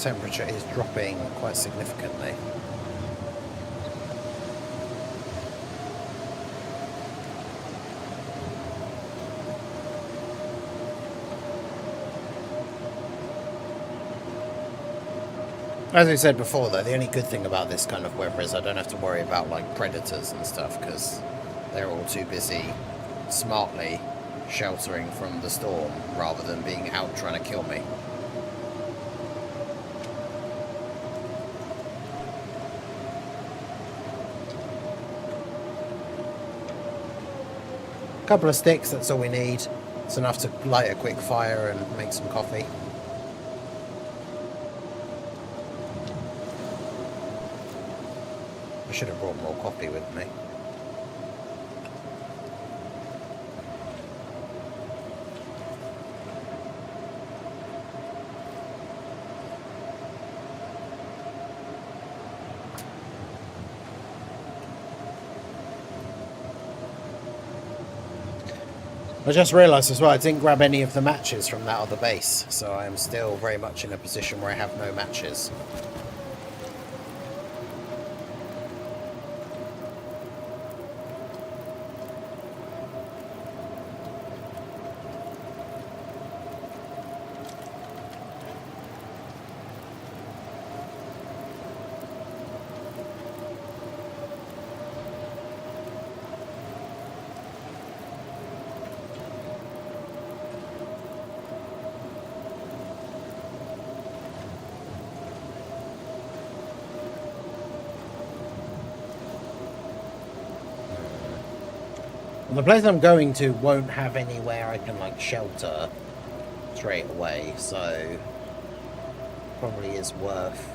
temperature is dropping quite significantly. As we said before, though, the only good thing about this kind of weather is I don't have to worry about like predators and stuff, because they're all too busy smartly sheltering from the storm rather than being out trying to kill me. Couple of sticks, that's all we need. It's enough to light a quick fire and make some coffee. I should have brought more coffee with me. I just realised as well I didn't grab any of the matches from that other base, so I am still very much in a position where I have no matches. The place I'm going to won't have anywhere I can like shelter straight away, so probably is worth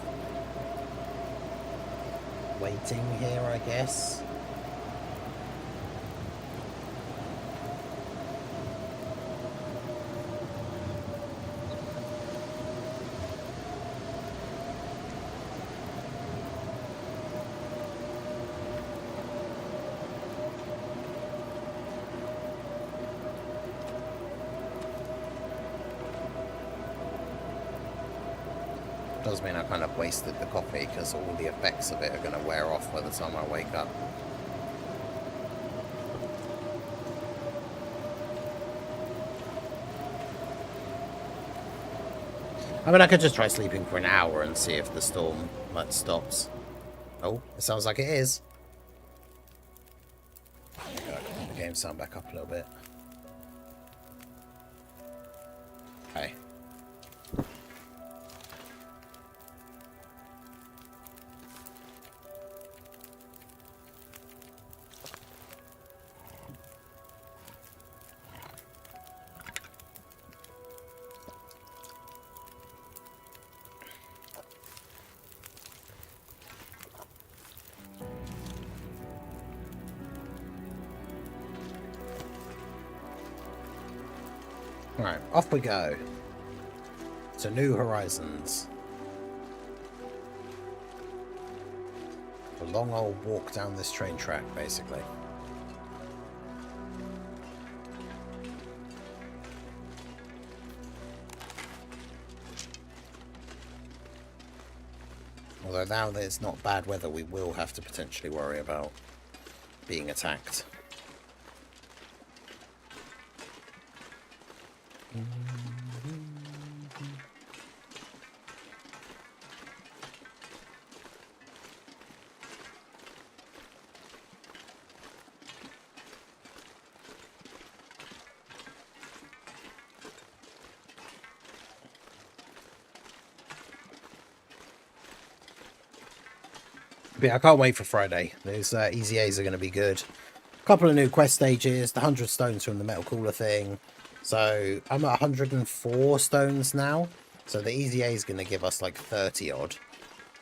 waiting here, I guess. Does mean I kind of wasted the coffee because all the effects of it are going to wear off by the time I wake up. I mean, I could just try sleeping for an hour and see if the storm like stops. Oh, it sounds like it is. Turn the game sound back up a little bit. Okay. Right, off we go to New Horizons. A long old walk down this train track, basically. Although now that it's not bad weather, we will have to potentially worry about being attacked. But yeah, I can't wait for Friday. Those Easy A's are going to be good. A couple of new quest stages, the 100 stones from the metal cooler thing. So I'm at 104 stones now. So the Easy A is going to give us like 30 odd.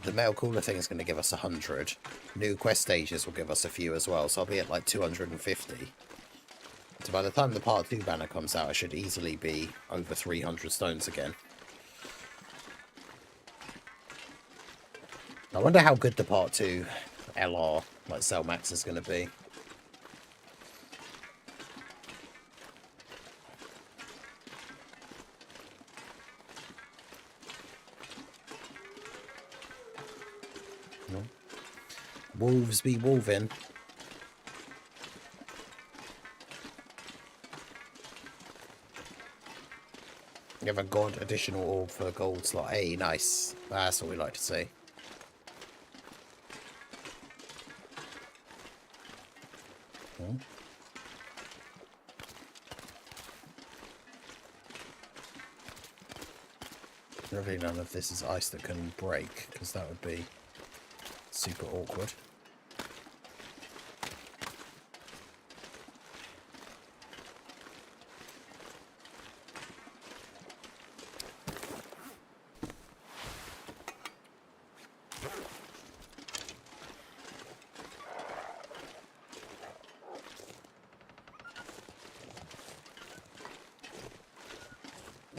The metal cooler thing is going to give us 100. New quest stages will give us a few as well. So I'll be at like 250. So by the time the part 2 banner comes out, I should easily be over 300 stones again. I wonder how good the part 2 LR, like Cell Max, is going to be. No. Wolves be wolving. You have a god additional orb for gold slot. Hey, nice. That's what we like to see. Hopefully none of this is ice that can break, because that would be super awkward.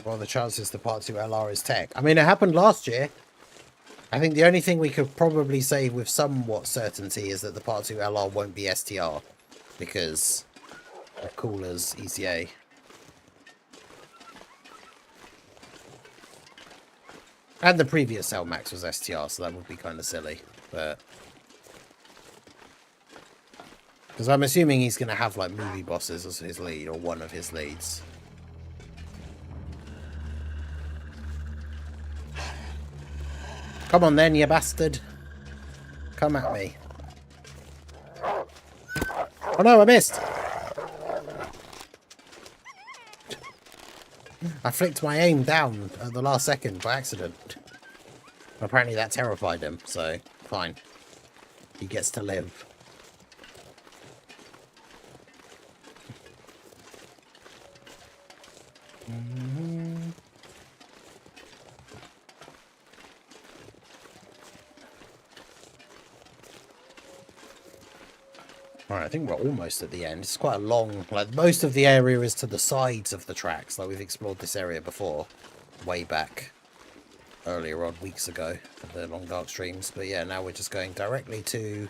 Well, the chances the Part 2 LR is tech. I mean, it happened last year. I think the only thing we could probably say with somewhat certainty is that the Part 2 LR won't be STR. Because of Cooler's ECA. And the previous Cell Max was STR, so that would be kind of silly. But because I'm assuming he's going to have, like, movie bosses as his lead, or one of his leads. Come on then, you bastard. Come at me. Oh no, I missed! I flicked my aim down at the last second by accident. Apparently that terrified him, so fine. He gets to live. Alright, I think we're almost at the end. It's quite a long... Like, most of the area is to the sides of the tracks. Like, we've explored this area before. Way back. Earlier on, weeks ago. For the Long Dark streams. But yeah, now we're just going directly to...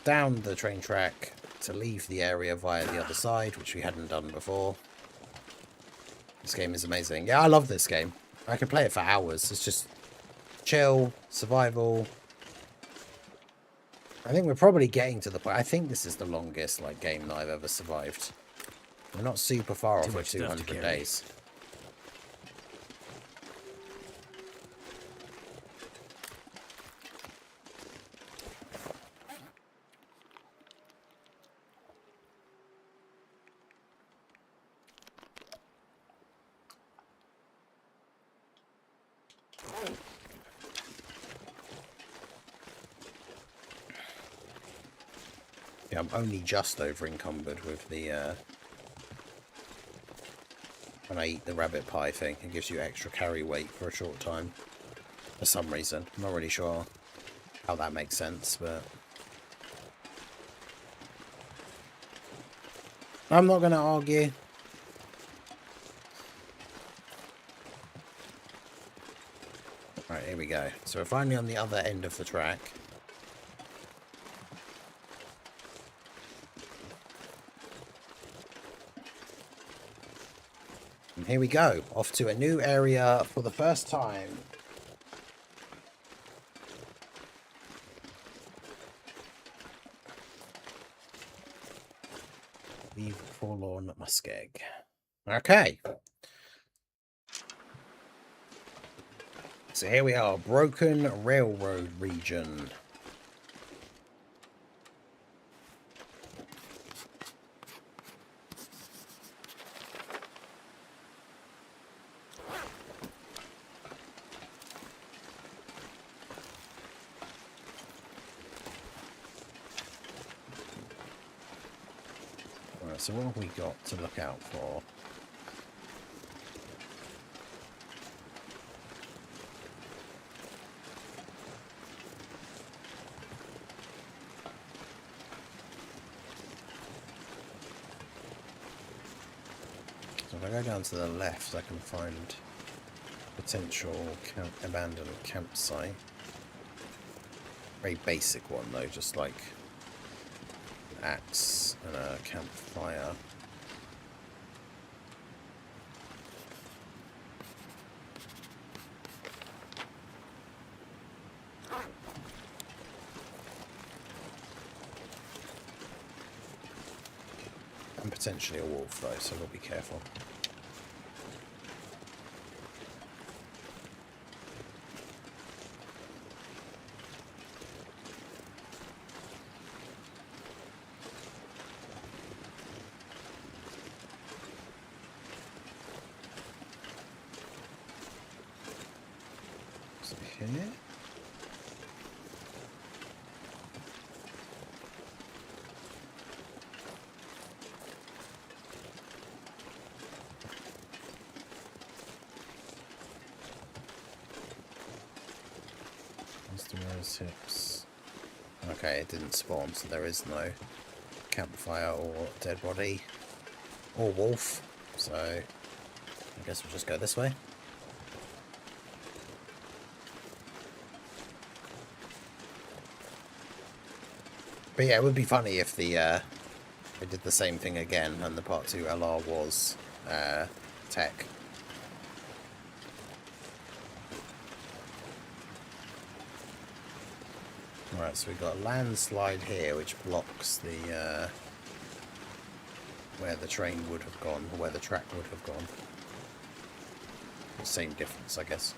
down the train track. To leave the area via the other side. Which we hadn't done before. This game is amazing. Yeah, I love this game. I could play it for hours. It's just... chill. Survival. I think we're probably getting to the point. I think this is the longest like game that I've ever survived. We're not super far off of 200 days. Yeah, I'm only just over encumbered with the, when I eat the rabbit pie thing, it gives you extra carry weight for a short time. For some reason. I'm not really sure how that makes sense, but... I'm not going to argue. Right, here we go. So we're finally on the other end of the track. And here we go, off to a new area for the first time. Leave forlorn muskeg. Okay. So here we are, Broken Railroad region. Right, so what have we got to look out for? So if I go down to the left, I can find potential abandoned campsite. Very basic one though, just like an axe and a campfire. And potentially a wolf though, so we'll be careful. So here. Hips. Okay, it didn't spawn, so there is no campfire or dead body or wolf. So I guess we'll just go this way. But yeah, it would be funny if the we did the same thing again and the Part 2 LR was tech. Right, so we've got a landslide here which blocks the where the train would have gone, or where the track would have gone. The same difference, I guess.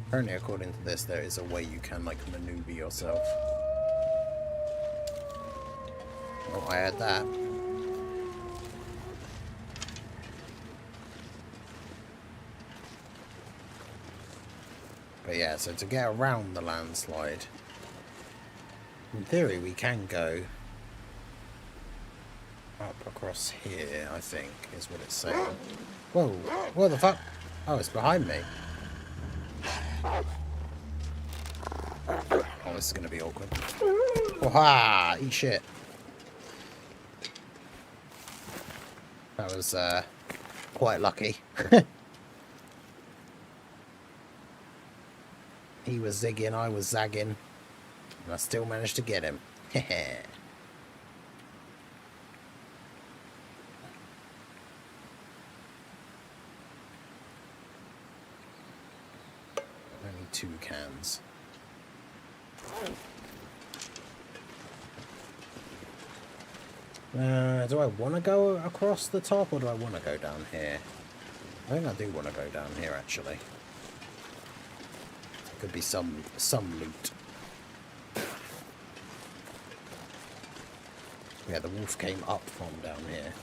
Apparently, according to this, there is a way you can, like, maneuver yourself. Oh, I had that. But yeah, so to get around the landslide, in theory, we can go up across here, I think, is what it's saying. Whoa, what the fuck? Oh, it's behind me. Oh, this is going to be awkward. Waha! Eat shit. That was quite lucky. He was zigging, I was zagging, and I still managed to get him. Only 2 cans. Do I want to go across the top, or do I want to go down here? I think I do want to go down here, actually. Could be some loot. Yeah, the wolf came up from down here.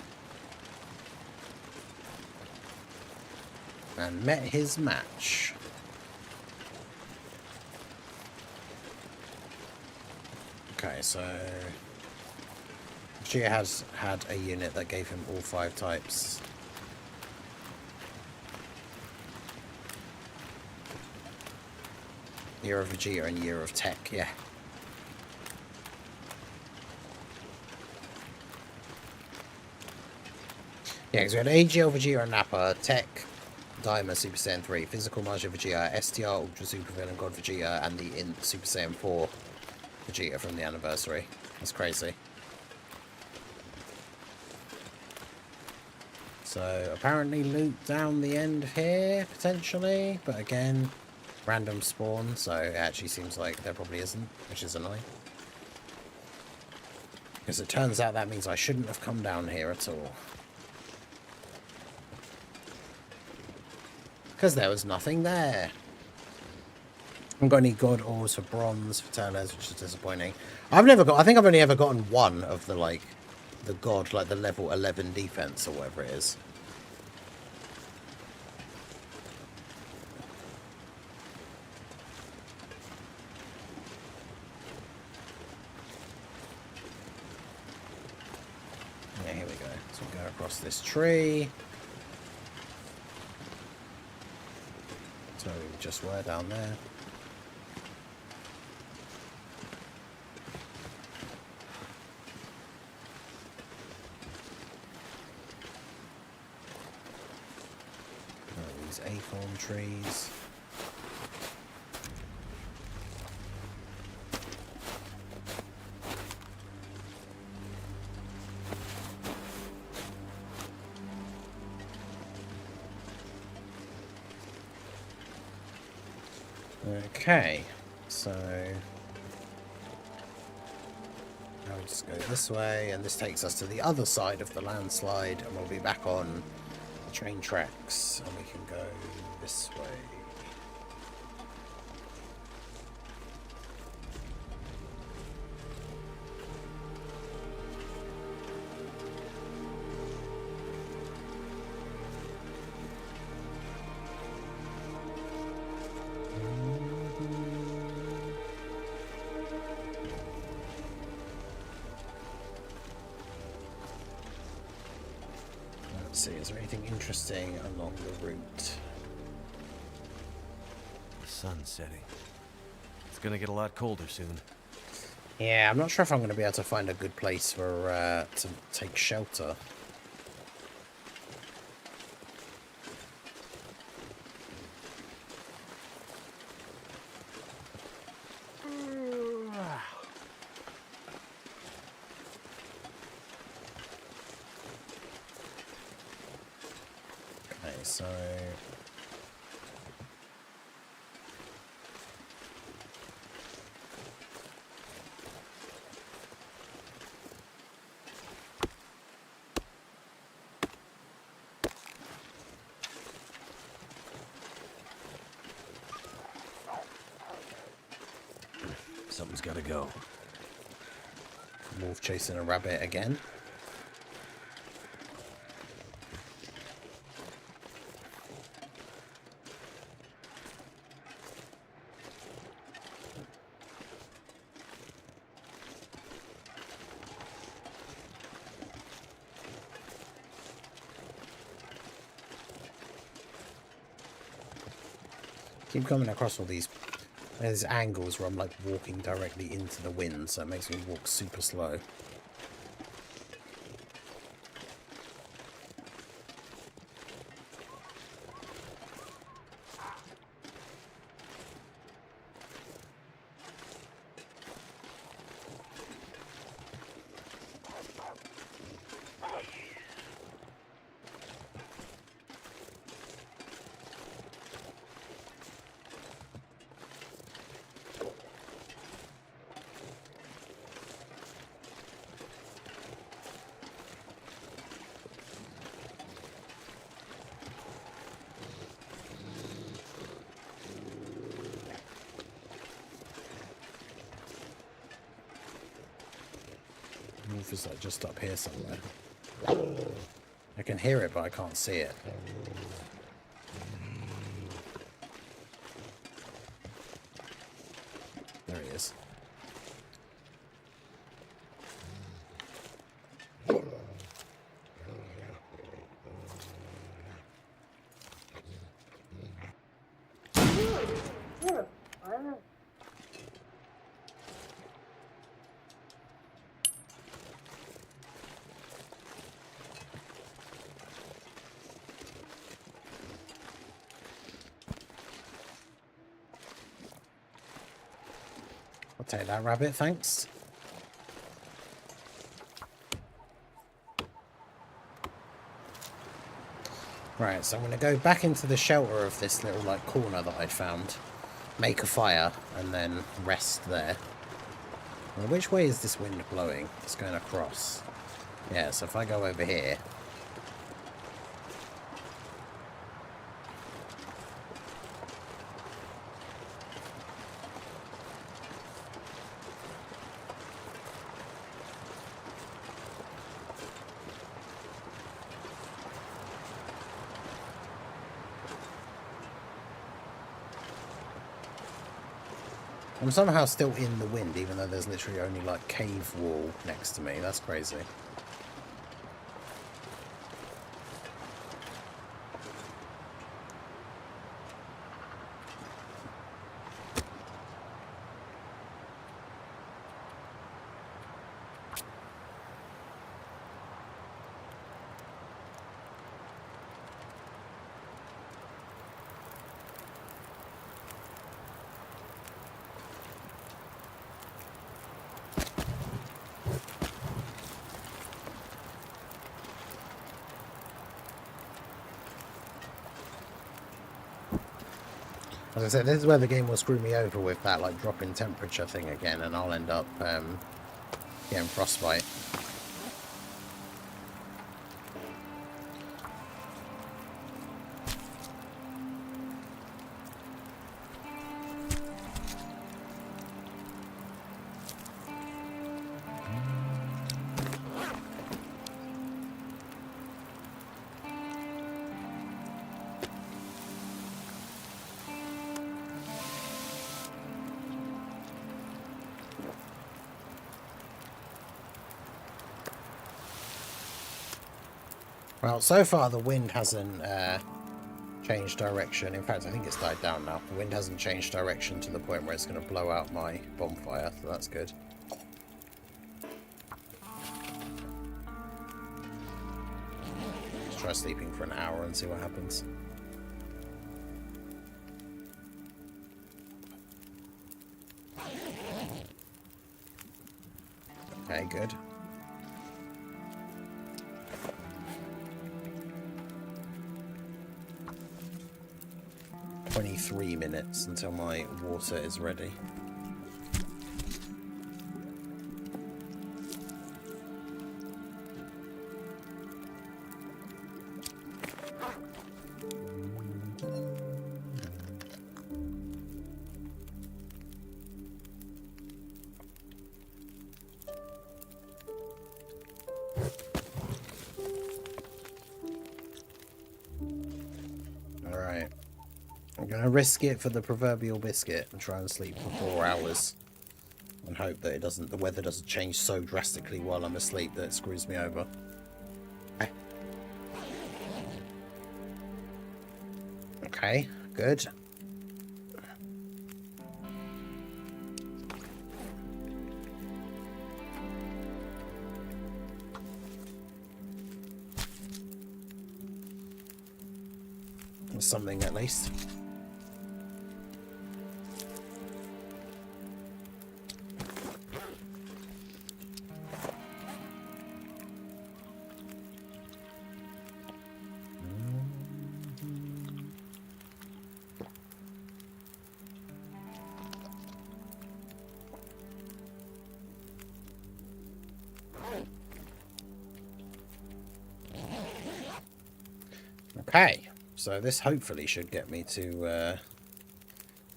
And met his match. Okay, so Vegeta has had a unit that gave him all 5 types. Year of Vegeta and Year of Tech, yeah. Yeah, because we had AGL Vegeta and Nappa, Tech, Daima Super Saiyan 3, Physical Majin Vegeta, STR Ultra Super Villain God Vegeta, and the Super Saiyan 4 Vegeta from the anniversary. That's crazy. So apparently loot down the end here, potentially. But again, random spawn, so it actually seems like there probably isn't, which is annoying. Because it turns out that means I shouldn't have come down here at all. Because there was nothing there. I haven't got any god ores for bronze for Tailers, which is disappointing. I think I've only ever gotten one of the, like, the god, like the level 11 defense or whatever it is. Yeah, here we go. So we go across this tree. So we just were down there. Oh, these acorn trees. Okay, so now we just go this way, and this takes us to the other side of the landslide, and we'll be back on the train tracks, and we can go this way. Let's see, is there anything interesting along the route? The sun's setting. It's gonna get a lot colder soon. Yeah, I'm not sure if I'm going to be able to find a good place for to take shelter. Okay, so Something's gotta go. wolf chasing a rabbit again. Keep coming across all these. There's angles where I'm like walking directly into the wind, so it makes me walk super slow. Wolf is like just up here somewhere. I can hear it, but I can't see it. There he is. I'll take that rabbit, thanks. Right, so I'm going to go back into the shelter of this little, like, corner that I found. Make a fire, and then rest there. Well, which way is this wind blowing? It's going across. Yeah, so if I go over here... I'm somehow still in the wind, even though there's literally only, like, cave wall next to me. That's crazy. As I said, this is where the game will screw me over with that, like, drop in temperature thing again, and I'll end up getting frostbite. Well, so far the wind hasn't changed direction. In fact, I think it's died down now. The wind hasn't changed direction to the point where it's going to blow out my bonfire, so that's good. Let's try sleeping for an hour and see what happens. Okay, good. 23 minutes until my water is ready. Alright. I'm going to risk it for the proverbial biscuit and try and sleep for 4 hours. And hope that the weather doesn't change so drastically while I'm asleep that it screws me over. Okay, good. Something at least. Okay. So this hopefully should get me to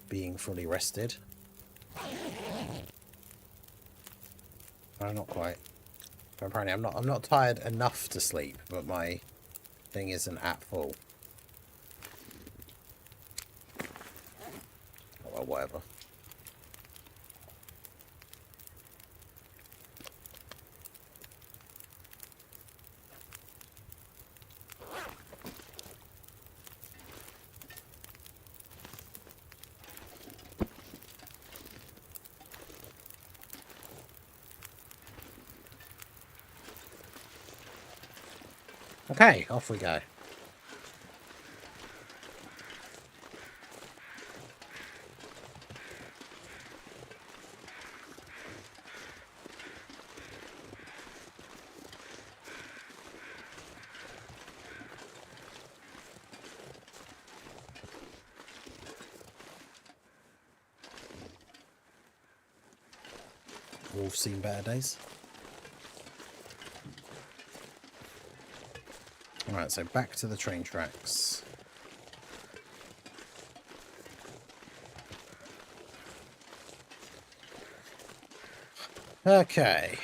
being fully rested. Oh, not quite. Apparently I'm not tired enough to sleep, but my thing isn't at full. Oh, well, whatever. Okay, off we go. Wolves seen better days. Alright, so back to the train tracks. Okay.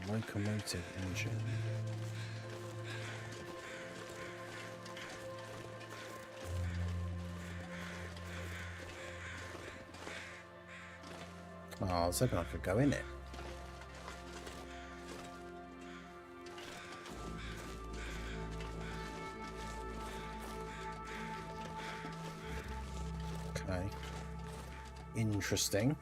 Locomotive engine. Oh, I was hoping I could go in it. Okay. Interesting.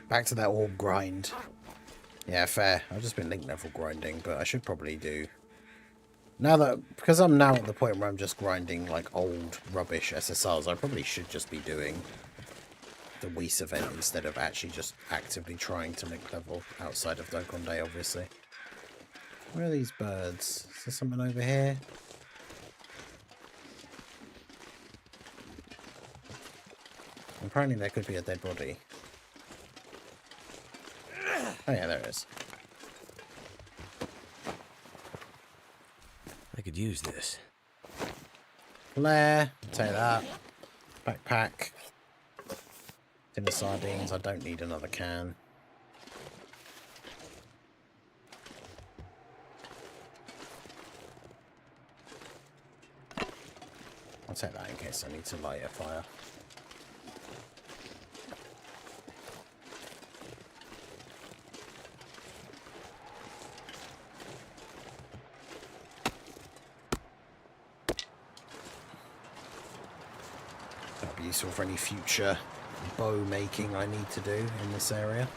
Back to that orb grind. Yeah, fair. I've just been link level grinding, but I should probably do... Now that... Because I'm now at the point where I'm just grinding, like, old rubbish SSRs, I probably should just be doing the Weiss event instead of actually just actively trying to link level outside of Dokkan Day, obviously. Where are these birds? Is there something over here? Apparently there could be a dead body. Oh yeah, there it is. I could use this. Flare, take that. Backpack. Tin of sardines, I don't need another can. I'll take that in case I need to light a fire. Useful for any future bow making I need to do in this area.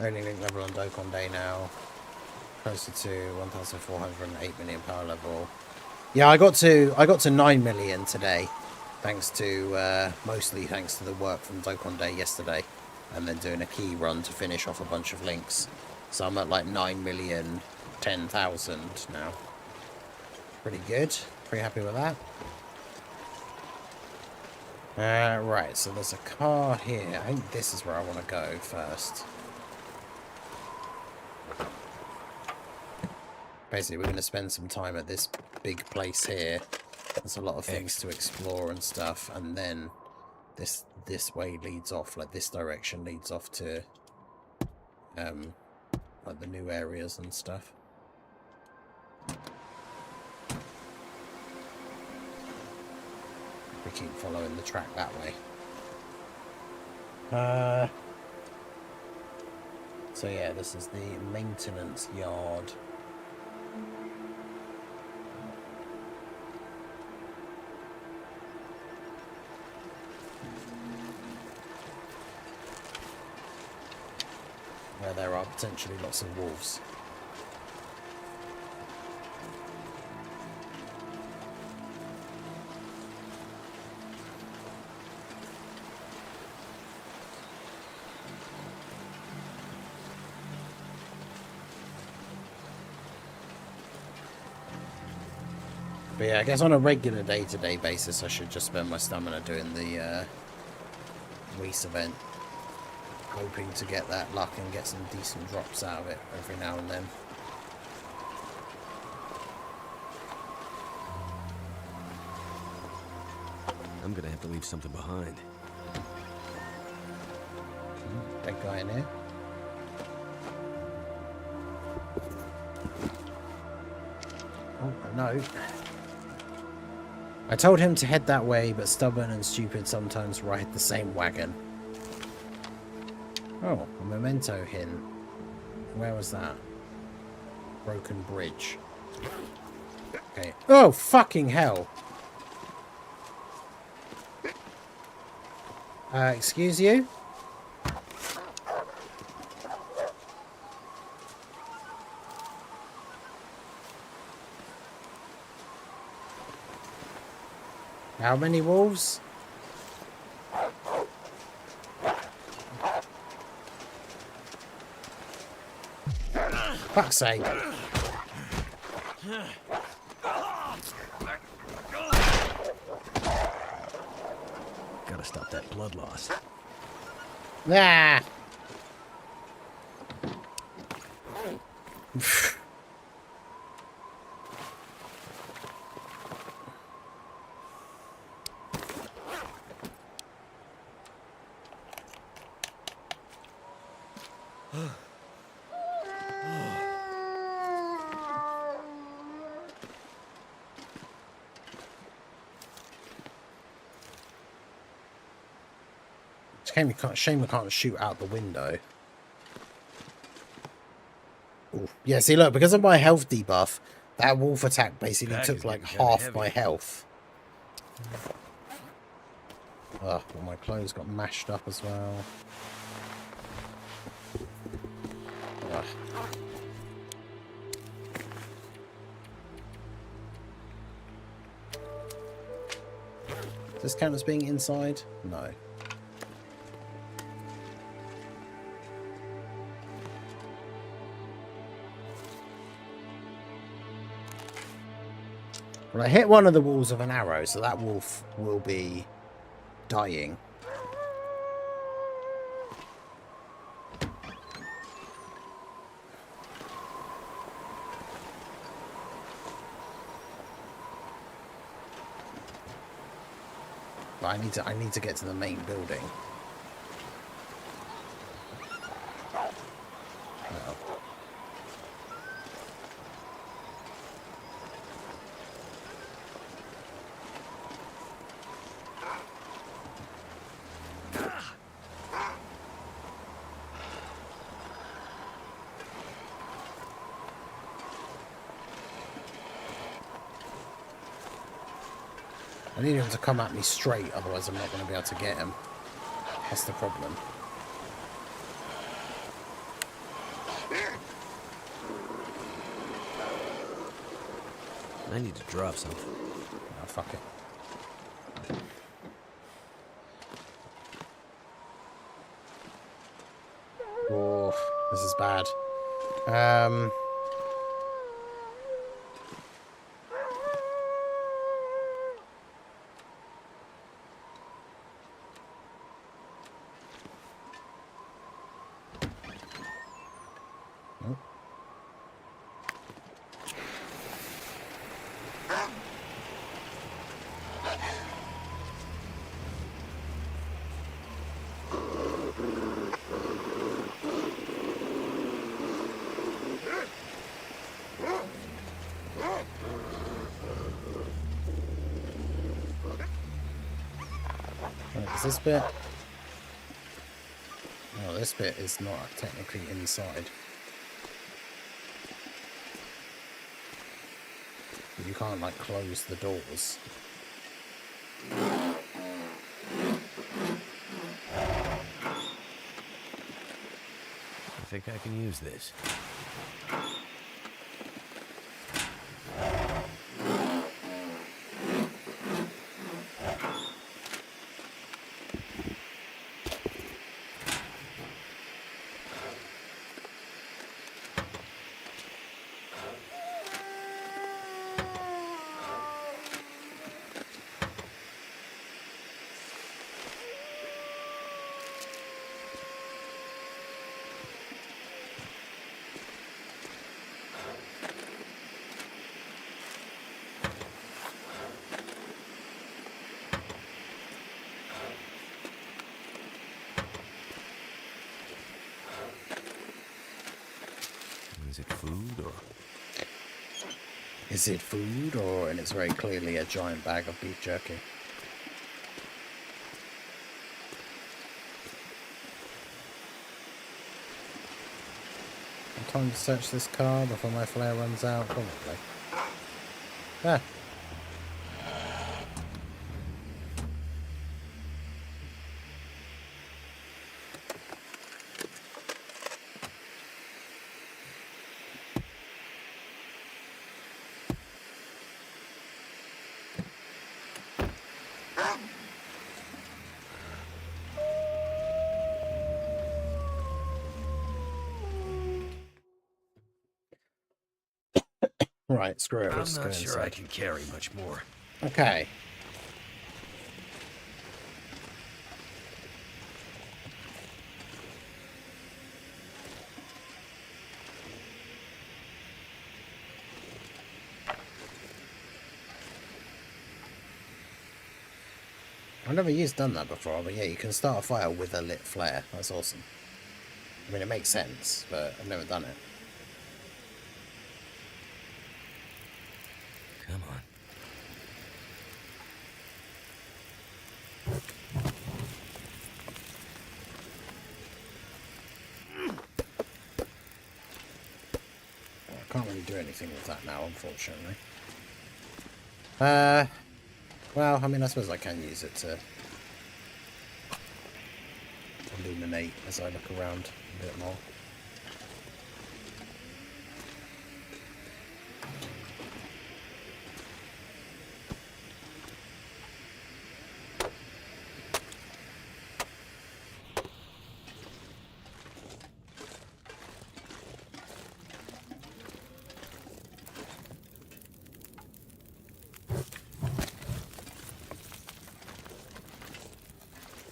Only link level on Dokkan Day now. Closer to 1,408 million power level. Yeah, I got to 9 million today. Thanks to, mostly thanks to the work from Dokkan Day yesterday. And then doing a key run to finish off a bunch of links. So I'm at like 9,010,000 now. Pretty good. Pretty happy with that. Right, so there's a car here. I think this is where I want to go first. Basically, we're going to spend some time at this big place here. There's a lot of things to explore and stuff, and then this way leads off, like this direction leads off to like the new areas and stuff. We keep following the track that way. So yeah, this is the maintenance yard. Where there are potentially lots of wolves. But yeah, I guess on a regular day-to-day basis I should just spend my stamina doing the Weiss event. Hoping to get that luck and get some decent drops out of it every now and then. I'm gonna have to leave something behind. Dead guy in here. Oh, no. I told him to head that way, but stubborn and stupid sometimes ride the same wagon. Oh, a memento hint. Where was that? Broken bridge. Okay. Oh, fucking hell. Excuse you? How many wolves? Fuck's sake. Gotta stop that blood loss. Ah! Shame we can't shoot out the window. Ooh. Yeah, see, look, because of my health debuff, that wolf attack basically took like half my health. Ugh, well, my clothes got mashed up as well. Ugh. Does this count as being inside? No. Well, I hit one of the walls of an arrow, so that wolf will be dying. But I need to get to the main building. Oh. I need him to come at me straight, otherwise I'm not going to be able to get him. That's the problem. I need to drop something. Oh, fuck it. Oh, this is bad. Is this bit? Oh, this bit is not technically inside. You can't, like, close the doors. I think I can use this. Is it food or? Is it food or? And it's very clearly a giant bag of beef jerky. time to search this car before my flare runs out? Probably. Ah. Right, screw it. I'm not sure I can carry much more. Okay. I've never done that before, but yeah, you can start a fire with a lit flare. That's awesome. I mean, it makes sense, but I've never done it. Come on. Well, I can't really do anything with that now, unfortunately. Well, I mean, I suppose I can use it to illuminate as I look around a bit more.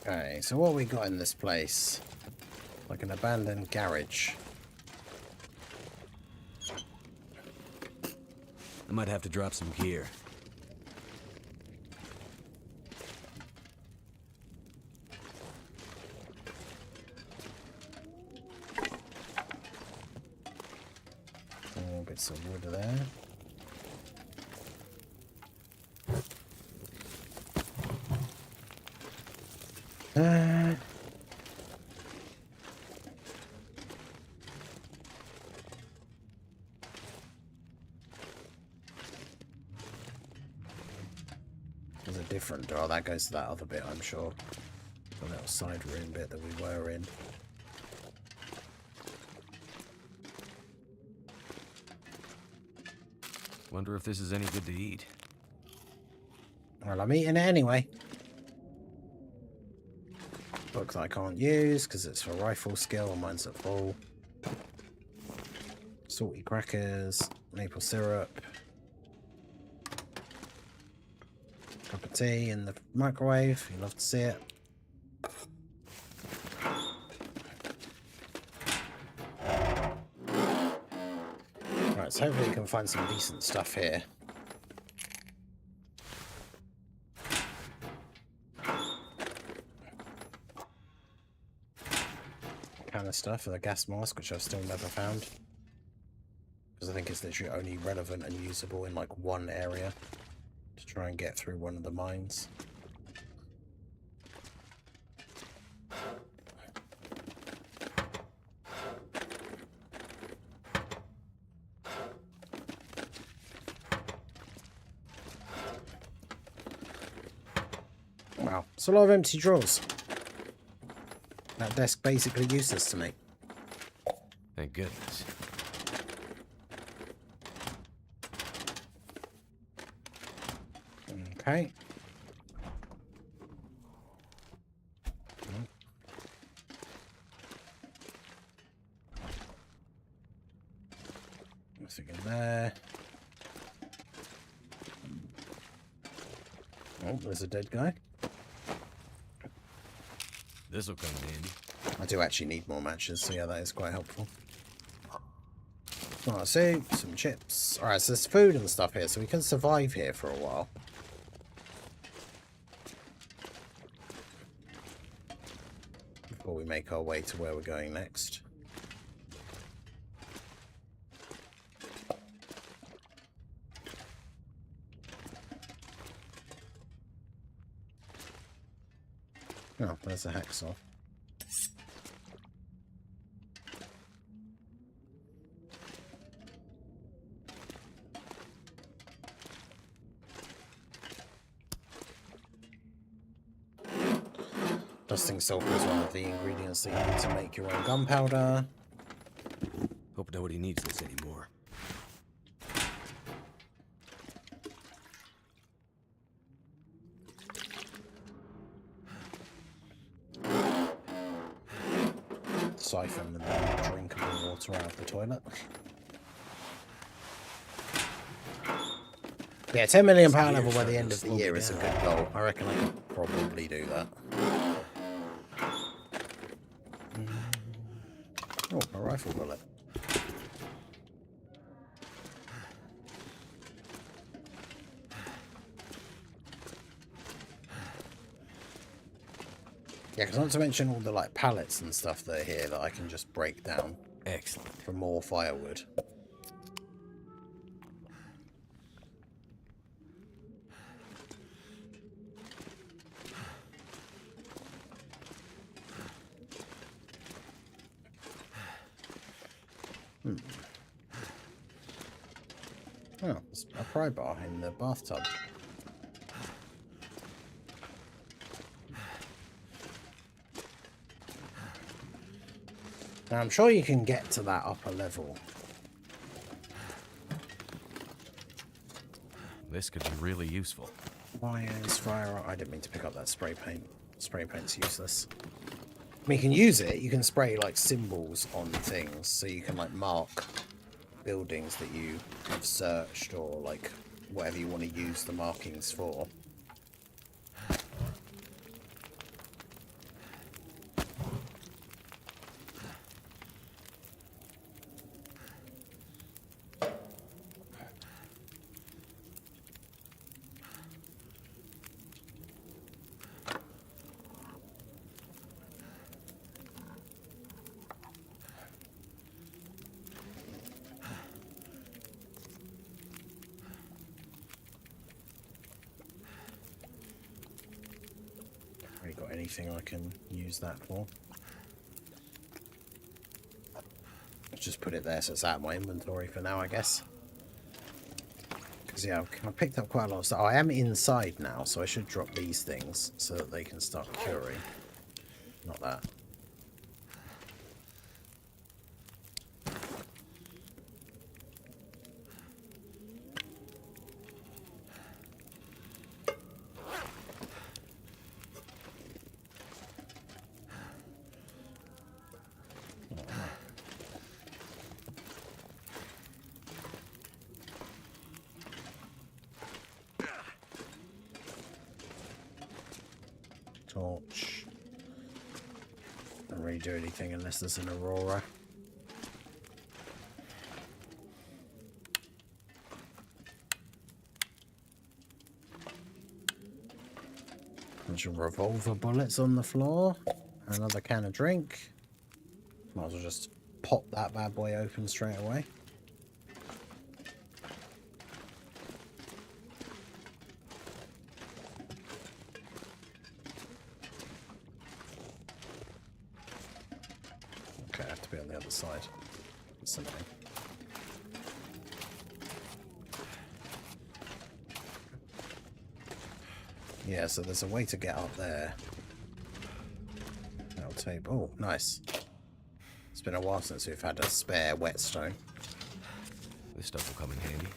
Okay, so what we got in this place? Like an abandoned garage. I might have to drop some gear. Oh, bits of wood there. There's a different door. That goes to that other bit, I'm sure. The little side room bit that we were in. Wonder if this is any good to eat. Well, I'm eating it anyway. Book that I can't use because it's for rifle skill and mine's at full. Salty crackers, maple syrup. Cup of tea in the microwave. You love to see it. Right, so hopefully we can find some decent stuff here. Canister for the gas mask, which I've still never found. Because I think it's literally only relevant and usable in like one area. To try and get through one of the mines. Wow, it's a lot of empty drawers. That desk basically useless to me. Thank goodness. Okay. Nothing in there. Oh, there's a dead guy. This'll come in handy. I do actually need more matches, so yeah, that is quite helpful. Smart soup, some chips. Alright, so there's food and stuff here, so we can survive here for a while. Before we make our way to where we're going next. Oh, there's a hacksaw. Dusting sulfur is one of the ingredients that you need to make your own gunpowder. Hope nobody needs this anymore. Siphon and then drinkable water out of the toilet. Yeah, £10 million level by the end of the year is a good goal. I reckon I could probably do that. Oh, a rifle bullet. Yeah, because not to mention all the like pallets and stuff that are here that I can just break down. Excellent. For more firewood. Oh, there's a pry bar in the bathtub. Now, I'm sure you can get to that upper level. This could be really useful. Why is fire... I didn't mean to pick up that spray paint. Spray paint's useless. I mean, you can use it. You can spray, like, symbols on things. So you can, like, mark buildings that you have searched or, like, whatever you want to use the markings for. Got anything I can use that for? Let's just put it there so it's out of my inventory for now, I guess. Because yeah, I've picked up quite a lot of stuff. I am inside now, so I should drop these things so that they can start curing. Not that. Torch. Don't really do anything unless there's an aurora. Bunch of revolver bullets on the floor. Another can of drink. Might as well just pop that bad boy open straight away. Okay, I have to be on the other side. Something. Yeah, so there's a way to get up there. That'll take... Oh, nice. It's been a while since we've had a spare whetstone. This stuff will come in handy.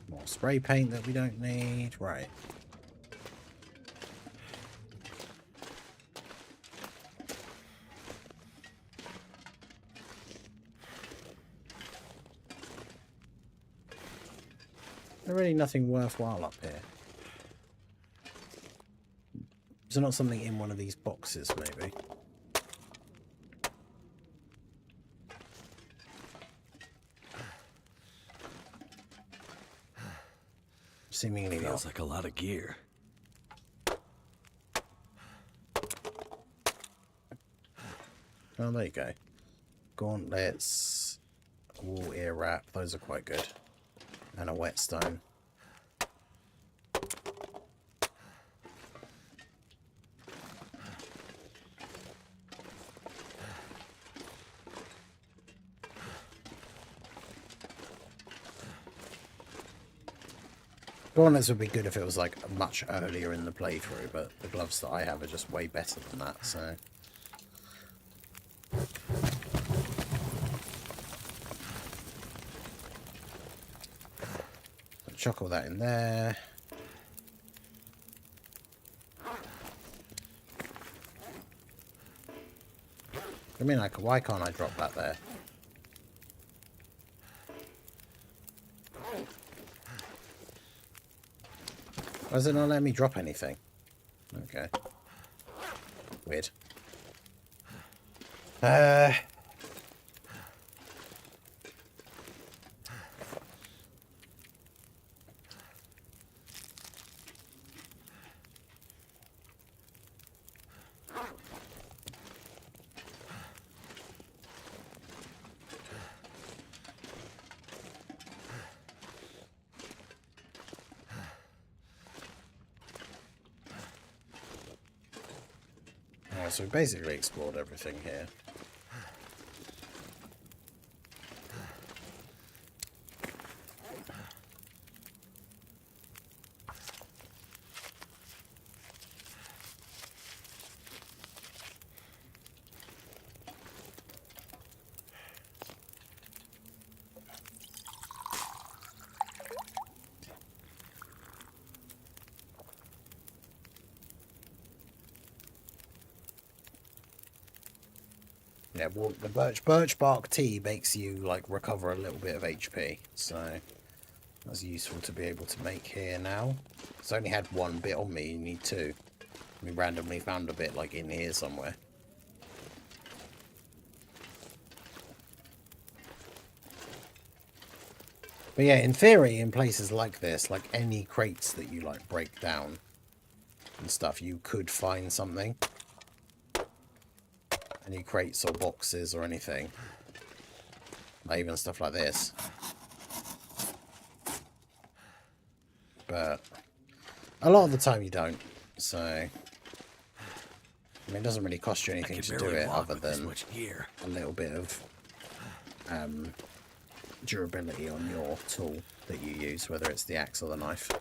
More spray paint that we don't need. Right. There's really nothing worthwhile up here. Is there not something in one of these boxes, maybe? Seemingly Feels like a lot of gear. Oh, there you go. Gauntlets, wool ear wrap, those are quite good. And a whetstone. Gauntlets would be good if it was like much earlier in the playthrough, but the gloves that I have are just way better than that, so. Chuck all that in there. I mean, like, why can't I drop that there? Why does it not let me drop anything? Okay. Weird. So we basically explored everything here. Yeah, well, the birch bark tea makes you like recover a little bit of HP, so that's useful to be able to make here now. It's only had one bit on me, you need two. We randomly found a bit like in here somewhere. But yeah, in theory, in places like this, like any crates that you like break down and stuff, you could find something. Any crates or boxes or anything. Like even stuff like this. But a lot of the time you don't. So I mean, it doesn't really cost you anything to do it other than a little bit of durability on your tool that you use, whether it's the axe or the knife.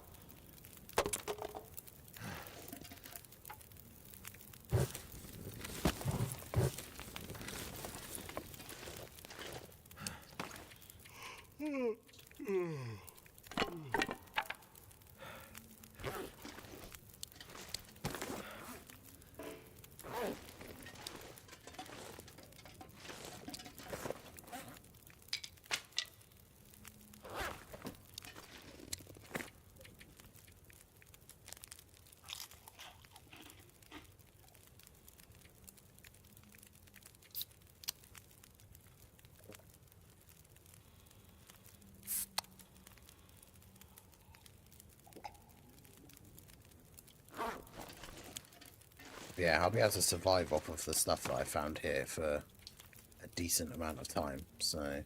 Yeah, I'll be able to survive off of the stuff that I found here for a decent amount of time, so...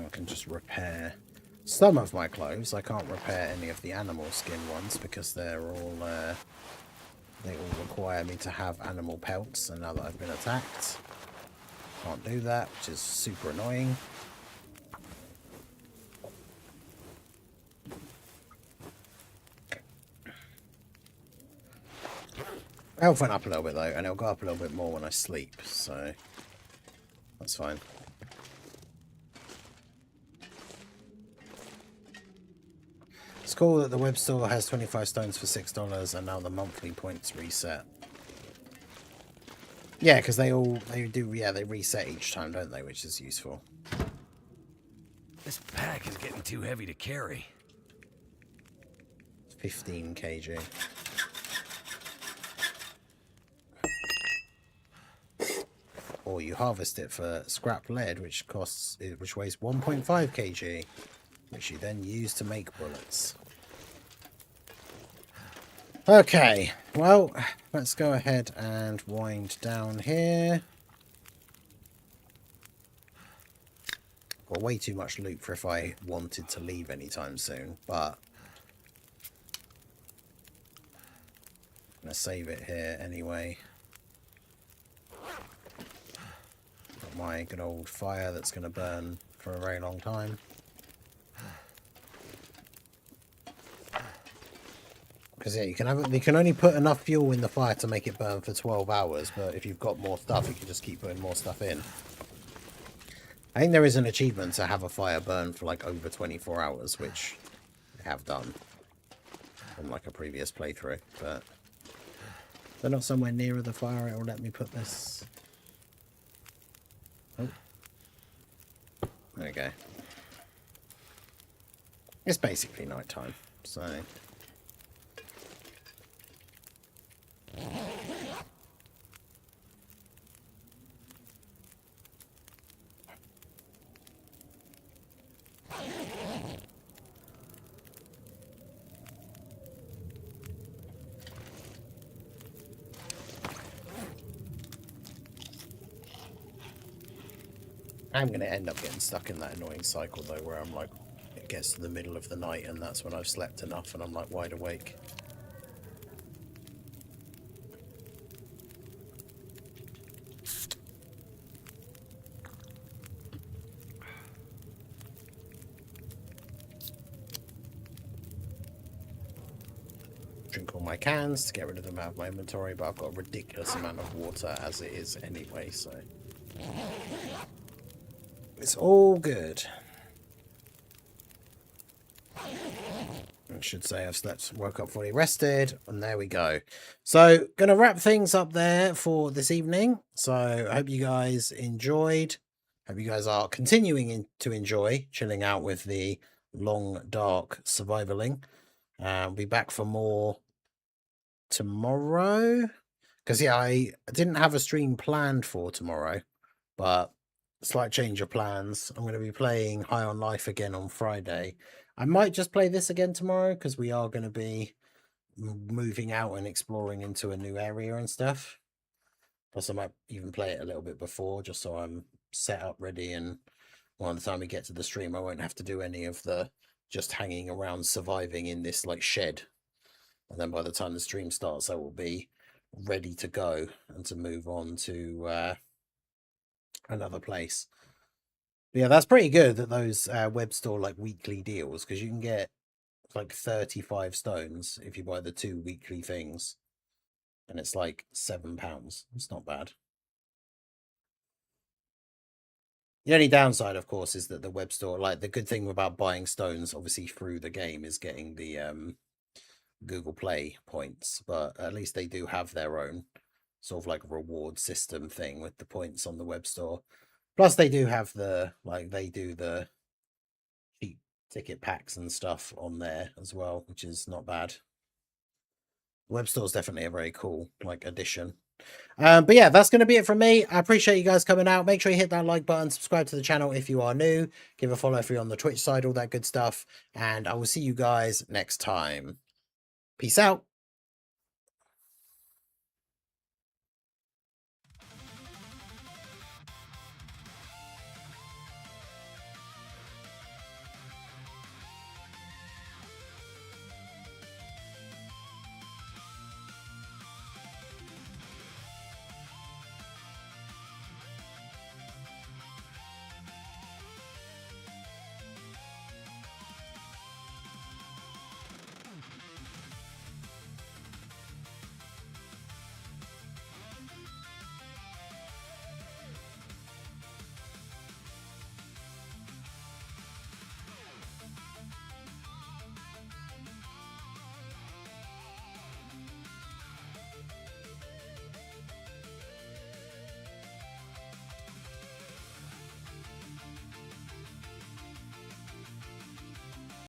I can just repair some of my clothes. I can't repair any of the animal skin ones because they're all they all require me to have animal pelts, and now that I've been attacked, can't do that, which is super annoying. Health went up a little bit though, and it'll go up a little bit more when I sleep, so that's fine. It's cool that the web store has 25 stones for $6 and now the monthly points reset. Yeah, because they reset each time, don't they? Which is useful. This pack is getting too heavy to carry. 15 kg. Or you harvest it for scrap lead, which weighs 1.5 kg. Which you then use to make bullets. Okay, well, let's go ahead and wind down here. Got way too much loot for if I wanted to leave anytime soon, but I'm going to save it here anyway. Got my good old fire that's going to burn for a very long time. Because yeah, you can only put enough fuel in the fire to make it burn for 12 hours, but if you've got more stuff, you can just keep putting more stuff in. I think there is an achievement to have a fire burn for like over 24 hours, which I have done from like a previous playthrough, but they're not somewhere nearer the fire. It will let me put this. Oh, there we go. It's basically night time, so. I'm going to end up getting stuck in that annoying cycle, though, where I'm like, it gets to the middle of the night, and that's when I've slept enough, and I'm like wide awake. Drink all my cans to get rid of them out of my inventory, but I've got a ridiculous amount of water as it is anyway, so it's all good. I should say I've slept, woke up fully rested, and there we go. So, gonna wrap things up there for this evening. So, I hope you guys enjoyed. Hope you guys are continuing to enjoy chilling out with the long, dark survivaling. I'll be back for more tomorrow. Because, yeah, I didn't have a stream planned for tomorrow, but slight change of plans. I'm going to be playing High on Life again on Friday. I might just play this again tomorrow because we are going to be moving out and exploring into a new area and stuff. Plus, I might even play it a little bit before just so I'm set up ready, and by the time we get to the stream, I won't have to do any of the just hanging around surviving in this like shed. And then by the time the stream starts, I will be ready to go and to move on to another place. But yeah, that's pretty good that those web store like weekly deals, because you can get like 35 stones if you buy the 2 weekly things, and it's like £7. It's not bad. The only downside, of course, is that the web store, like the good thing about buying stones obviously through the game is getting the Google Play points, but at least they do have their own sort of like reward system thing with the points on the web store. Plus they do have the, like they do the cheap ticket packs and stuff on there as well, which is not bad. The web store is definitely a very cool like addition. But yeah, that's going to be it from me. I appreciate you guys coming out. Make sure you hit that like button, subscribe to the channel if you are new, give a follow if you're on the Twitch side, all that good stuff. And I will see you guys next time. Peace out.